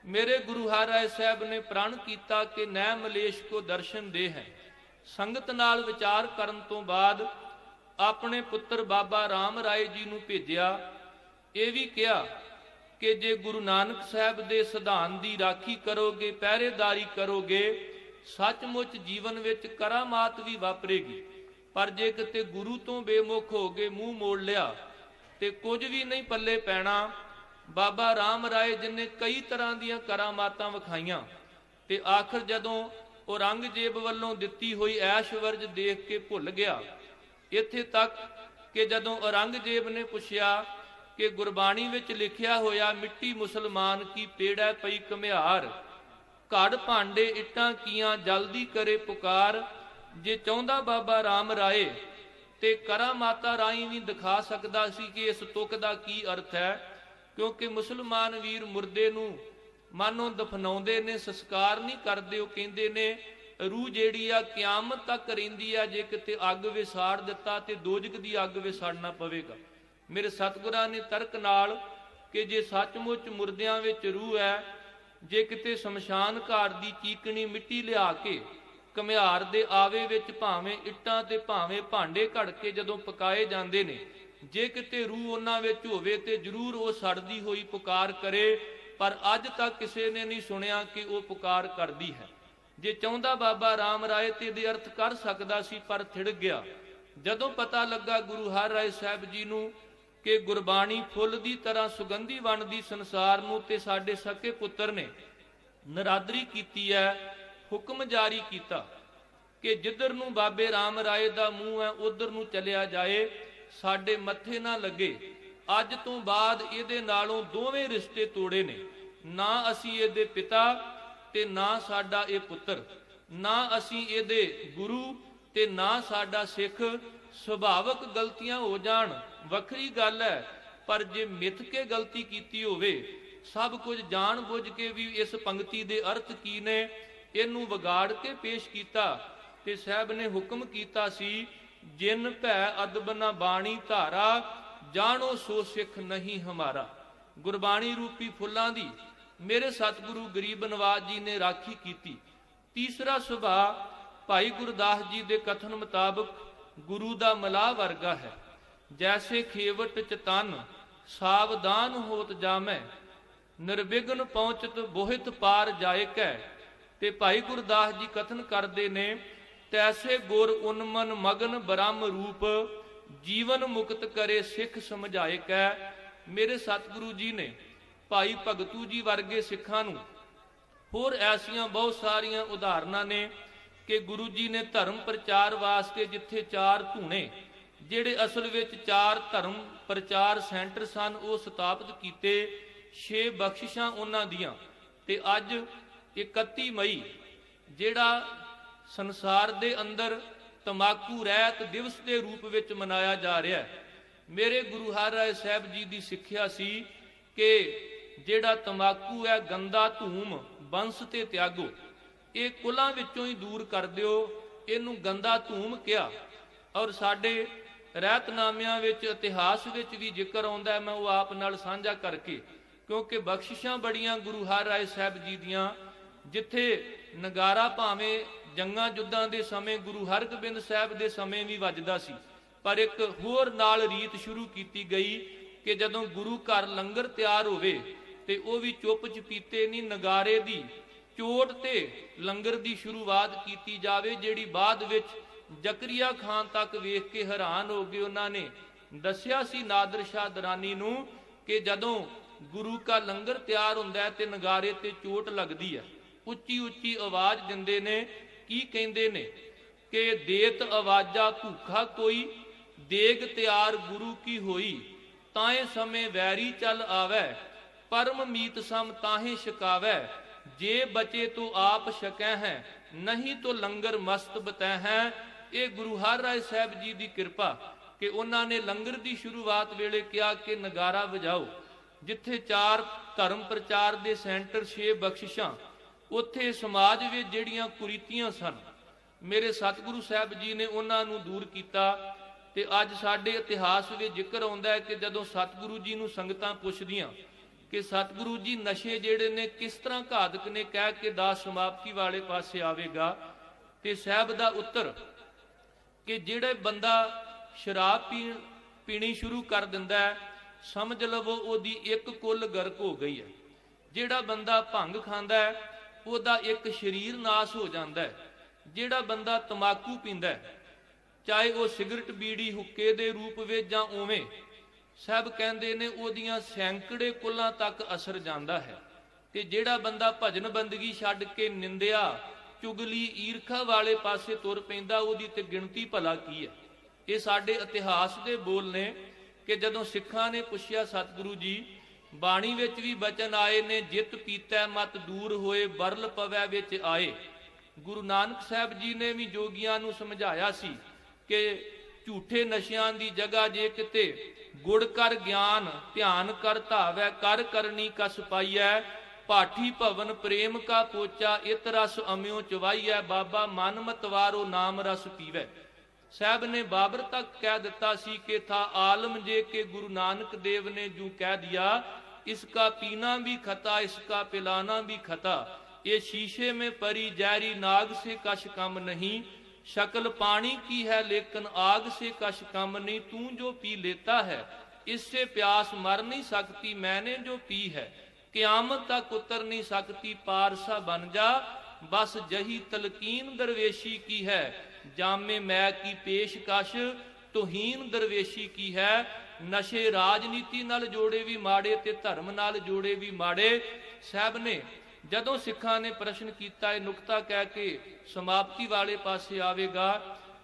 मेरे गुरु हर राय साहब ने प्रण कीता कि नੈ मलेश को दर्शन दे है। संगत नाल विचार करन तों बाद अपने पुत्र बाबा राम राय जी नूं भेजिया। ਇਹ भी कहा कि जे गुरु नानक साहब दे सिद्धांत दी राखी करोगे, पहरेदारी करोगे, सचमुच जीवन विच करामात भी वापरेगी। पर जे किते गुरु तो बेमुख हो गए, मूँह मोड़ लिया ते कुछ भी नहीं पल्ले पैना। बाबा राम राय जिन्हें कई तरह दीयां करामातां विखाइयां ते आखिर जदों औरंगजेब वल्लों दित्ती हुई ऐशवर्ज देख के भुल गया। इत्थे तक कि जदों औरंगजेब ने पुछया कि गुरबाणी विच लिखिया होया मिट्टी मुसलमान की पेड़ है पई घमियार, घड़ भांडे इट्टां कीआं जल्दी करे पुकार। जे चाहुंदा बाबा राम राय ते करामाता राही भी दिखा सकदा सी कि इस तुक दा की अर्थ है, क्योंकि मुसलमान वीर मुर्दे नूं मानो दफनाउंदे ने, संस्कार नहीं करदे। ਉਹ ਕਹਿੰਦੇ ਨੇ रूह ਜਿਹੜੀ ਆ ਕਿਆਮਤ ਤੱਕ ਰਹਿੰਦੀ ਆ, ਜੇ ਕਿਤੇ ਅੱਗ ਵਿਸਾੜ ਦਿੱਤਾ ਤੇ ਦੋਜ਼ਖ ਦੀ ਅੱਗ ਵਿਸਾੜਨਾ ਪਵੇਗਾ। मेरे सतगुरां ने तर्क नाल कि जे सचमुच मुर्दियां विच रूह है, जे किते शमशान घाट दी चीकणी मिट्टी लिया के घमियार दे आवे विच भावें इट्टां ते भावें भांडे घड़ के जदों पकाए जांदे ने, जे किते रूह उन्हां विच होवे ते जरूर वो सड़दी होई पुकार करे। पर अज तक किसी ने नहीं सुनिया कि वो पुकार करदी है। जे चाहुंदा बाबा राम राय ते दे अर्थ कर सकदा सी, पर थिड़ गया। जदों पता लगा गुरु हर राय साहब जी नूं कि गुरबाणी फुੱਲ ਦੀ ਤਰ੍ਹਾਂ ਸੁਗੰਧੀ ਵੰਡਦੀ ਸੰਸਾਰ ਨੂੰ ਤੇ ਸਾਡੇ ਸਕੇ ਪੁੱਤਰ ਨੇ ਨਰਾਦਰੀ ਕੀਤੀ ਹੈ। ਹੁਕਮ ਜਾਰੀ ਕੀਤਾ ਕਿ ਜਿੱਧਰ ਨੂੰ ਬਾਬੇ ਰਾਮ ਰਾਏ ਦਾ ਮੂੰਹ ਹੈ ਉਧਰ ਨੂੰ ਚਲਿਆ ਜਾਏ, ਸਾਡੇ ਮੱਥੇ ਨਾ ਲੱਗੇ। ਅੱਜ ਤੋਂ ਬਾਅਦ ਇਹਦੇ ਨਾਲੋਂ ਦੋਵੇਂ ਰਿਸ਼ਤੇ ਤੋੜੇ ਨੇ। ਨਾ ਅਸੀਂ ਇਹਦੇ ਪਿਤਾ ਤੇ ਨਾ ਸਾਡਾ ਇਹ ਪੁੱਤਰ, ਨਾ ਅਸੀਂ ਇਹਦੇ ਗੁਰੂ ਤੇ ਨਾ ਸਾਡਾ ਸਿੱਖ। ਸੁਭਾਵਕ ਗਲਤੀਆਂ ਹੋ ਜਾਣ ਵੱਖਰੀ ਗੱਲ ਹੈ, ਪਰ ਜੇ ਮਿੱਥ ਕੇ ਗਲਤੀ ਕੀਤੀ ਹੋਵੇ, ਸਭ ਕੁਝ ਜਾਣ ਬੁੱਝ ਕੇ ਵੀ ਇਸ ਪੰਕਤੀ ਦੇ ਅਰਥ ਕੀ ਨੇ ਇਹਨੂੰ ਵਿਗਾੜ ਕੇ ਪੇਸ਼ ਕੀਤਾ। ਤੇ ਸਾਹਿਬ ਨੇ ਹੁਕਮ ਕੀਤਾ ਸੀ, ਜਿਨ ਭੈ ਅਦਬ ਨਾ ਬਾਣੀ ਧਾਰਾ, ਜਾਣੋ ਸੋ ਸਿੱਖ ਨਹੀਂ ਹਮਾਰਾ। ਗੁਰਬਾਣੀ ਰੂਪੀ ਫੁੱਲਾਂ ਦੀ ਮੇਰੇ ਸਤਿਗੁਰੂ ਗਰੀਬ ਨਵਾਜ ਜੀ ਨੇ ਰਾਖੀ ਕੀਤੀ। ਤੀਸਰਾ ਸੁਭਾਅ ਭਾਈ ਗੁਰਦਾਸ ਜੀ ਦੇ ਕਥਨ ਮੁਤਾਬਕ ਗੁਰੂ ਦਾ ਮਲਾਹ ਵਰਗਾ ਹੈ। ਜੈਸੇ ਖੇਵਟ ਚਤਨ ਸਾਵਧਾਨ ਹੋਤ ਜਾਮੈ, ਨਿਰਵਿਘਨ ਪਹੁੰਚਤ ਬੋਹਿਤ ਪਾਰ ਜਾਏ ਕੈ। ਤੇ ਭਾਈ ਗੁਰਦਾਸ ਜੀ ਕਥਨ ਕਰਦੇ ਨੇ, ਤੈਸੇ ਗੁਰ ਉਨਮਨ ਮਗਨ ਬ੍ਰਹਮ ਰੂਪ, ਜੀਵਨ ਮੁਕਤ ਕਰੇ ਸਿੱਖ ਸਮਝਾਏ ਕੈ। ਮੇਰੇ ਸਤਿਗੁਰੂ ਜੀ ਨੇ ਭਾਈ ਭਗਤੂ ਜੀ ਵਰਗੇ ਸਿੱਖਾਂ ਨੂੰ होर ऐसियां बहुत सारियां उदाहरणां ने कि गुरु जी ने धर्म प्रचार वास्ते जिथे 4 धूणे ਜਿਹੜੇ ਅਸਲ ਵਿੱਚ 4 ਧਰਮ ਪ੍ਰਚਾਰ ਸੈਂਟਰ ਸਨ ਉਹ ਸਥਾਪਿਤ ਕੀਤੇ। 6 ਬਖਸ਼ਿਸ਼ਾਂ ਉਹਨਾਂ ਦੀਆਂ। ਤੇ ਅੱਜ 31 ਮਈ ਜਿਹੜਾ ਸੰਸਾਰ ਦੇ ਅੰਦਰ ਤਮਾਕੂ ਰਹਿਤ ਦਿਵਸ ਦੇ ਰੂਪ ਵਿੱਚ ਮਨਾਇਆ ਜਾ ਰਿਹਾ ਹੈ। ਮੇਰੇ ਗੁਰੂ ਹਰਿਰਾਏ ਸਾਹਿਬ ਜੀ ਦੀ ਸਿੱਖਿਆ ਸੀ ਕਿ ਜਿਹੜਾ ਤਮਾਕੂ ਹੈ ਗੰਦਾ ਧੂਮ ਬੰਸ ਤੇ ਤਿਆਗੋ, ਇਹ ਕੁਲਾਂ ਵਿੱਚੋਂ ਹੀ ਦੂਰ ਕਰ ਦਿਓ, ਇਹਨੂੰ ਗੰਦਾ ਧੂਮ ਕਿਹਾ। ਔਰ ਸਾਡੇ ਰਹਿਤਨਾਮਿਆਂ ਵਿੱਚ ਇਤਿਹਾਸ ਵਿੱਚ ਵੀ ਜ਼ਿਕਰ ਆਉਂਦਾ, ਮੈਂ ਉਹ ਆਪ ਨਾਲ ਸਾਂਝਾ ਕਰਕੇ, ਕਿਉਂਕਿ ਬਖਸ਼ਿਸ਼ਾਂ ਬੜੀਆਂ ਗੁਰੂ ਹਰਿਰਾਏ ਸਾਹਿਬ ਜੀ ਦੀਆਂ। ਜਿੱਥੇ ਨਗਾਰਾ ਭਾਵੇਂ ਜੰਗਾਂ ਯੁੱਧਾਂ ਦੇ ਸਮੇਂ ਗੁਰੂ ਹਰਗੋਬਿੰਦ ਸਾਹਿਬ ਦੇ ਸਮੇਂ ਵੀ ਵੱਜਦਾ ਸੀ, ਪਰ ਇੱਕ ਹੋਰ ਨਾਲ ਰੀਤ ਸ਼ੁਰੂ ਕੀਤੀ ਗਈ ਕਿ ਜਦੋਂ ਗੁਰੂ ਘਰ ਲੰਗਰ ਤਿਆਰ ਹੋਵੇ ਤੇ ਉਹ ਵੀ ਚੁੱਪ ਚਪੀਤੇ ਨਹੀਂ, ਨਗਾਰੇ ਦੀ ਚੋਟ ਤੇ ਲੰਗਰ ਦੀ ਸ਼ੁਰੂਆਤ ਕੀਤੀ ਜਾਵੇ, ਜਿਹੜੀ ਬਾਅਦ ਵਿੱਚ ਜ਼ਕਰੀਆ ਖਾਨ ਤੱਕ ਵੇਖ ਕੇ ਹੈਰਾਨ ਹੋ ਗਏ। ਉਹਨਾਂ ਨੇ ਦੱਸਿਆ ਸੀ ਨਾਦਰ ਸ਼ਾਹ ਦਰਾਨੀ ਨੂੰ ਕਿ ਜਦੋਂ ਗੁਰੂ ਕਾ ਲੰਗਰ ਤਿਆਰ ਹੁੰਦਾ ਤੇ ਨਗਾਰੇ ਤੇ ਚੋਟ ਲੱਗਦੀ ਹੈ, ਉੱਚੀ ਉੱਚੀ ਆਵਾਜ਼ ਦਿੰਦੇ ਨੇ। ਕੀ ਕਹਿੰਦੇ ਨੇ ਕਿ ਦੇਤ ਆਵਾਜ਼ਾ ਭੂਖਾ ਕੋਈ, ਦੇਗ ਤਿਆਰ ਗੁਰੂ ਕੀ ਹੋਈ, ਤਾਏ ਸਮੇਂ ਵੈਰੀ ਚੱਲ ਆਵੈ, ਪਰਮ ਮੀਤ ਸਮ ਤਾਹੇ ਛਕਾਵੈ, ਜੇ ਬਚੇ ਤੋ ਆਪ ਛਕੈ ਹੈ, ਨਹੀਂ ਤੋ ਲੰਗਰ ਮਸਤ ਬਤੈ ਹੈ। ਇਹ ਗੁਰੂ ਹਰਿਰਾਏ ਸਾਹਿਬ ਜੀ ਦੀ ਕਿਰਪਾ ਕਿ ਉਹਨਾਂ ਨੇ ਲੰਗਰ ਦੀ ਸ਼ੁਰੂਆਤ ਵੇਲੇ ਕਿਹਾ ਕਿ ਨਗਾਰਾ ਵਜਾਓ। ਜਿੱਥੇ 4 ਧਰਮ ਪ੍ਰਚਾਰ ਦੇ ਸੈਂਟਰ, 6 ਬਖਸ਼ਿਸ਼ਾਂ, ਉੱਥੇ ਸਮਾਜ ਵਿੱਚ ਜਿਹੜੀਆਂ ਕੁਰੀਤੀਆਂ ਸਨ, ਮੇਰੇ ਸਤਿਗੁਰੂ ਸਾਹਿਬ ਜੀ ਨੇ ਉਹਨਾਂ ਨੂੰ ਦੂਰ ਕੀਤਾ। ਤੇ ਅੱਜ ਸਾਡੇ ਇਤਿਹਾਸ ਵਿੱਚ ਜ਼ਿਕਰ ਆਉਂਦਾ ਹੈ ਕਿ ਜਦੋਂ ਸਤਿਗੁਰੂ ਜੀ ਨੂੰ ਸੰਗਤਾਂ ਪੁੱਛਦੀਆਂ ਕਿ ਸਤਿਗੁਰੂ ਜੀ ਨਸ਼ੇ ਜਿਹੜੇ ਨੇ ਕਿਸ ਤਰ੍ਹਾਂ ਘਾਤਕ ਨੇ, ਕਹਿ ਕੇ ਦਾਸ ਸਮਾਪਤੀ ਵਾਲੇ ਪਾਸੇ ਆਵੇਗਾ, ਤੇ ਸਾਹਿਬ ਦਾ ਉੱਤਰ ਕਿ ਜਿਹੜੇ ਬੰਦਾ ਸ਼ਰਾਬ ਪੀਣੀ ਸ਼ੁਰੂ ਕਰ ਦਿੰਦਾ ਹੈ, ਸਮਝ ਲਵੋ ਉਹਦੀ ਇੱਕ ਕੁੱਲ ਗਰਕ ਹੋ ਗਈ ਹੈ। ਜਿਹੜਾ ਬੰਦਾ ਭੰਗ ਖਾਂਦਾ ਹੈ ਉਹਦਾ ਇੱਕ ਸਰੀਰ ਨਾਸ ਹੋ ਜਾਂਦਾ ਹੈ। ਜਿਹੜਾ ਬੰਦਾ ਤਮਾਕੂ ਪੀਂਦਾ ਹੈ, ਚਾਹੇ ਉਹ ਸਿਗਰਟ ਬੀੜੀ ਹੁੱਕੇ ਦੇ ਰੂਪ ਵਿੱਚ ਜਾਂ ਉਵੇਂ, ਸਭ ਕਹਿੰਦੇ ਨੇ ਉਹਦੀਆਂ ਸੈਂਕੜੇ ਕੁੱਲਾਂ ਤੱਕ ਅਸਰ ਜਾਂਦਾ ਹੈ। ਤੇ ਜਿਹੜਾ ਬੰਦਾ ਭਜਨ ਬੰਦਗੀ ਛੱਡ ਕੇ ਨਿੰਦਿਆ ਚੁਗਲੀ ਈਰਖਾ ਵਾਲੇ ਪਾਸੇ ਤੁਰ ਪੈਂਦਾ, ਉਹਦੀ ਤੇ ਗਿਣਤੀ ਭਲਾ ਕੀ ਹੈ। ਇਹ ਸਾਡੇ ਇਤਿਹਾਸ ਦੇ ਬੋਲ ਨੇ ਕਿ ਜਦੋਂ ਸਿੱਖਾਂ ਨੇ ਪੁੱਛਿਆ ਸਤਿਗੁਰੂ ਜੀ, ਬਾਣੀ ਵਿੱਚ ਵੀ ਬਚਨ ਆਏ ਨੇ, ਜਿਤ ਪੀਤੈ ਮਤ ਦੂਰ ਹੋਏ, ਬਰਲ ਪਵੈ ਵਿੱਚ ਆਏ। ਗੁਰੂ ਨਾਨਕ ਸਾਹਿਬ ਜੀ ਨੇ ਵੀ ਜੋਗੀਆਂ ਨੂੰ ਸਮਝਾਇਆ ਸੀ ਕਿ ਝੂਠੇ ਨਸ਼ਿਆਂ ਦੀ ਜਗ੍ਹਾ ਜੇ ਕਿਤੇ ਗੁੜ ਕਰ ਗਿਆਨ ਧਿਆਨ ਕਰ ਧਾਵੈ, ਕਰ ਕਰਨੀ ਕਸ ਪਾਈਐ, ਪਾਠੀ ਭਵਨ ਪ੍ਰੇਮ ਕਾ ਪੋਚਾ, ਇਤ ਰਸ ਅਮਿਓ ਚਵਾਈਐ, ਬਾਬਾ ਮਨ ਮਤਵਾਰੋ ਨਾਮ ਰਸ ਪੀਵੈ। ਸਾਹਿਬ ਨੇ ਬਾਬਰ ਤੱਕ ਕਹਿ ਦਿੱਤਾ ਸੀ ਕਿ ਥਾ ਆਲਮ ਜੇ ਕਿ ਗੁਰੂ ਨਾਨਕ ਦੇਵ ਨੇ ਜੂ ਕਹਿ ਦਿਆ, इसका पीना भी खता इसका पिलाना भी खता, ये शीशे में परी जहरी नाग से कश कम नहीं, शक्ल पानी की है लेकिन आग से कश कम नहीं, तू जो पी लेता है इससे प्यास मर नहीं सकती, मैंने जो पी है क़यामत तक उतर नहीं सकती, पारसा बन जा बस जही तलकीन दरवेशी की है, जामे मै की पेशकश तोहीन दरवेशी की है। नशे राजनीति नाल जोड़े भी माड़े ते धर्म नाल जोड़े भी माड़े। साहब ने जदों सिखां ने प्रश्न किया, नुकता कह के समाप्ति वाले पासे आवेगा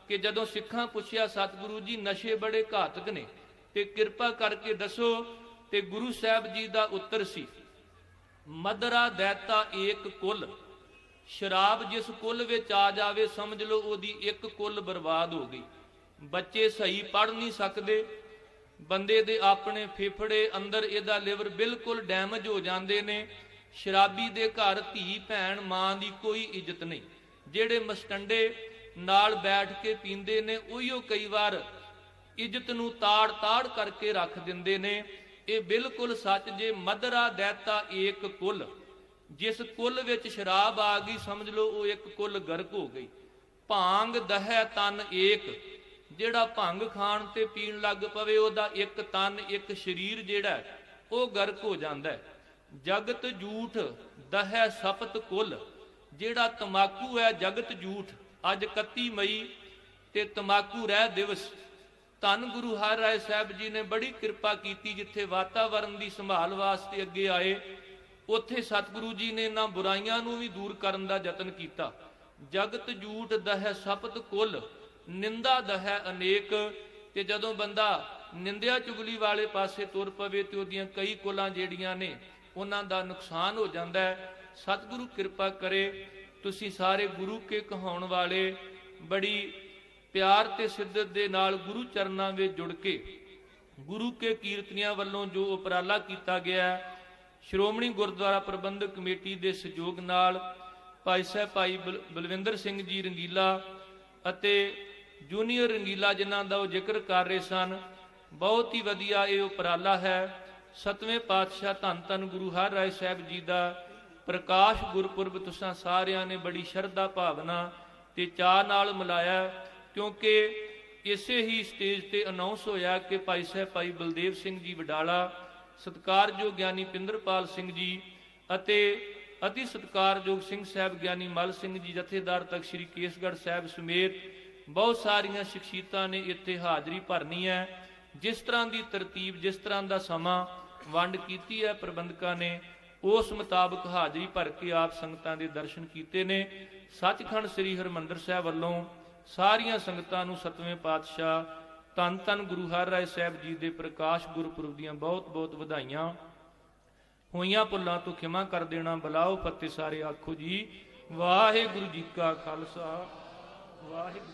कि जदों सिखां पुछया सतगुरु जी नशे बड़े घातक ने ते कृपा करके दसो, ते गुरु साहब जी का उत्तर सी, मदरा दैता एक कुल, शराब जिस कुल विच आ जावे समझ लो ओदी एक कुल बर्बाद हो गई। बच्चे सही पढ़ नहीं सकते, बंदे दे अपने फेफड़े अंदर इहदा लिवर बिल्कुल डैमेज हो जाते ने। शराबी दे घर धी भैन मां की कोई इज्जत नहीं। जेड़े मस्टंडे नाल बैठ के पींदे ने उहिओ कई बार इज्जत नूं ताड़ ताड़ करके रख दिंदे ने। ये बिल्कुल सच जे मदरा दैता एक कुल, जिस कुल विच शराब आ गई समझ लो वो एक कुल गर्क हो गई। भांग दहै तन एक, ਜਿਹੜਾ ਭੰਗ ਖਾਣ ਤੇ ਪੀਣ ਲੱਗ ਪਵੇ ਉਹਦਾ ਇੱਕ ਤਨ ਇੱਕ ਸਰੀਰ ਜਿਹੜਾ ਉਹ ਗਰਕ ਹੋ ਜਾਂਦਾ ਹੈ। ਜਗਤ ਝੂਠ ਦਹੈ ਸਪਤ ਕੁਲ, ਜਿਹੜਾ ਤਮਾਕੂ ਹੈ ਜਗਤ ਝੂਠ। ਅੱਜ 31 ਮਈ ਤੇ ਤਮਾਕੂ ਰਹਿ ਦਿਵਸ। ਧੰਨ ਗੁਰੂ ਹਰਿਰਾਏ ਸਾਹਿਬ ਜੀ ਨੇ ਬੜੀ ਕਿਰਪਾ ਕੀਤੀ, ਜਿੱਥੇ ਵਾਤਾਵਰਨ ਦੀ ਸੰਭਾਲ ਵਾਸਤੇ ਅੱਗੇ ਆਏ ਉੱਥੇ ਸਤਿਗੁਰੂ ਜੀ ਨੇ ਇਹਨਾਂ ਬੁਰਾਈਆਂ ਨੂੰ ਵੀ ਦੂਰ ਕਰਨ ਦਾ ਯਤਨ ਕੀਤਾ। ਜਗਤ ਝੂਠ ਦਹਿ ਸਪਤ ਕੁਲ, ਨਿੰਦਾ ਦਹਿ ਅਨੇਕ। ਤੇ ਜਦੋਂ ਬੰਦਾ ਨਿੰਦਿਆ ਚੁਗਲੀ ਵਾਲੇ ਪਾਸੇ ਤੁਰ ਪਵੇ ਤੇ ਉਹਦੀਆਂ ਕਈ ਕੁਲਾਂ ਜਿਹੜੀਆਂ ਨੇ ਉਹਨਾਂ ਦਾ ਨੁਕਸਾਨ ਹੋ ਜਾਂਦਾ ਹੈ। ਸਤਿਗੁਰੂ ਕਿਰਪਾ ਕਰੇ ਤੁਸੀਂ ਸਾਰੇ ਗੁਰੂ ਕੇ ਕਹਾਉਣ ਵਾਲੇ ਬੜੀ ਪਿਆਰ ਤੇ ਸਿੱਧਤ ਦੇ ਨਾਲ ਗੁਰੂ ਚਰਨਾਂ ਵਿੱਚ ਜੁੜ ਕੇ ਗੁਰੂ ਕੇ ਕੀਰਤਨੀਆਂ ਵੱਲੋਂ ਜੋ ਉਪਰਾਲਾ ਕੀਤਾ ਗਿਆ ਸ਼੍ਰੋਮਣੀ ਗੁਰਦੁਆਰਾ ਪ੍ਰਬੰਧਕ ਕਮੇਟੀ ਦੇ ਸਹਿਯੋਗ ਨਾਲ ਭਾਈ ਸਾਹਿਬ ਭਾਈ ਬਲਵਿੰਦਰ ਸਿੰਘ ਜੀ ਰੰਗੀਲਾ ਅਤੇ ਜੂਨੀਅਰ ਰੰਗੀਲਾ ਜਿਨ੍ਹਾਂ ਦਾ ਉਹ ਜ਼ਿਕਰ ਕਰ ਰਹੇ ਸਨ, ਬਹੁਤ ਹੀ ਵਧੀਆ ਇਹ ਉਪਰਾਲਾ ਹੈ। 7ਵੇਂ ਪਾਤਸ਼ਾਹ ਧੰਨ ਧੰਨ ਗੁਰੂ ਹਰਿਰਾਏ ਸਾਹਿਬ ਜੀ ਦਾ ਪ੍ਰਕਾਸ਼ ਗੁਰਪੁਰਬ ਤੁਸੀਂ ਸਾਰਿਆਂ ਨੇ ਬੜੀ ਸ਼ਰਧਾ ਭਾਵਨਾ ਤੇ ਚਾਅ ਨਾਲ ਮਨਾਇਆ, ਕਿਉਂਕਿ ਇਸੇ ਹੀ ਸਟੇਜ ਤੇ ਅਨਾਉਂਸ ਹੋਇਆ ਕਿ ਭਾਈ ਸਾਹਿਬ ਭਾਈ ਬਲਦੇਵ ਸਿੰਘ ਜੀ ਵਡਾਲਾ, ਸਤਿਕਾਰਯੋਗ ਗਿਆਨੀ ਪਿੰਦਰਪਾਲ ਸਿੰਘ ਜੀ ਅਤੇ ਅਤੀ ਸਤਿਕਾਰਯੋਗ ਸਿੰਘ ਸਾਹਿਬ ਗਿਆਨੀ ਮਲ ਸਿੰਘ ਜੀ ਜਥੇਦਾਰ ਤਖਤ ਸ੍ਰੀ ਕੇਸਗੜ੍ਹ ਸਾਹਿਬ ਸਮੇਤ ਬਹੁਤ ਸਾਰੀਆਂ ਸ਼ਖਸੀਅਤਾਂ ਨੇ ਇੱਥੇ ਹਾਜ਼ਰੀ ਭਰਨੀ ਹੈ। ਜਿਸ ਤਰ੍ਹਾਂ ਦੀ ਤਰਤੀਬ, ਜਿਸ ਤਰ੍ਹਾਂ ਦਾ ਸਮਾਂ ਵੰਡ ਕੀਤੀ ਹੈ ਪ੍ਰਬੰਧਕਾਂ ਨੇ, ਉਸ ਮੁਤਾਬਕ ਹਾਜ਼ਰੀ ਭਰ ਕੇ ਆਪ ਸੰਗਤਾਂ ਦੇ ਦਰਸ਼ਨ ਕੀਤੇ ਨੇ। ਸੱਚਖੰਡ ਸ੍ਰੀ ਹਰਿਮੰਦਰ ਸਾਹਿਬ ਵੱਲੋਂ ਸਾਰੀਆਂ ਸੰਗਤਾਂ ਨੂੰ 7ਵੇਂ ਪਾਤਸ਼ਾਹ ਧੰਨ ਧੰਨ ਗੁਰੂ ਹਰਿਰਾਏ ਸਾਹਿਬ ਜੀ ਦੇ ਪ੍ਰਕਾਸ਼ ਗੁਰਪੁਰਬ ਦੀਆਂ ਬਹੁਤ ਬਹੁਤ ਵਧਾਈਆਂ। ਹੋਈਆਂ ਭੁੱਲਾਂ ਤੋਂ ਖਿਮਾ ਕਰ ਦੇਣਾ। ਬੁਲਾਓ ਫਤਿਹ ਸਾਰੇ ਆਖੋ ਜੀ ਵਾਹਿਗੁਰੂ ਜੀ ਕਾ ਖਾਲਸਾ ਵਾਹਿਗੁਰੂ।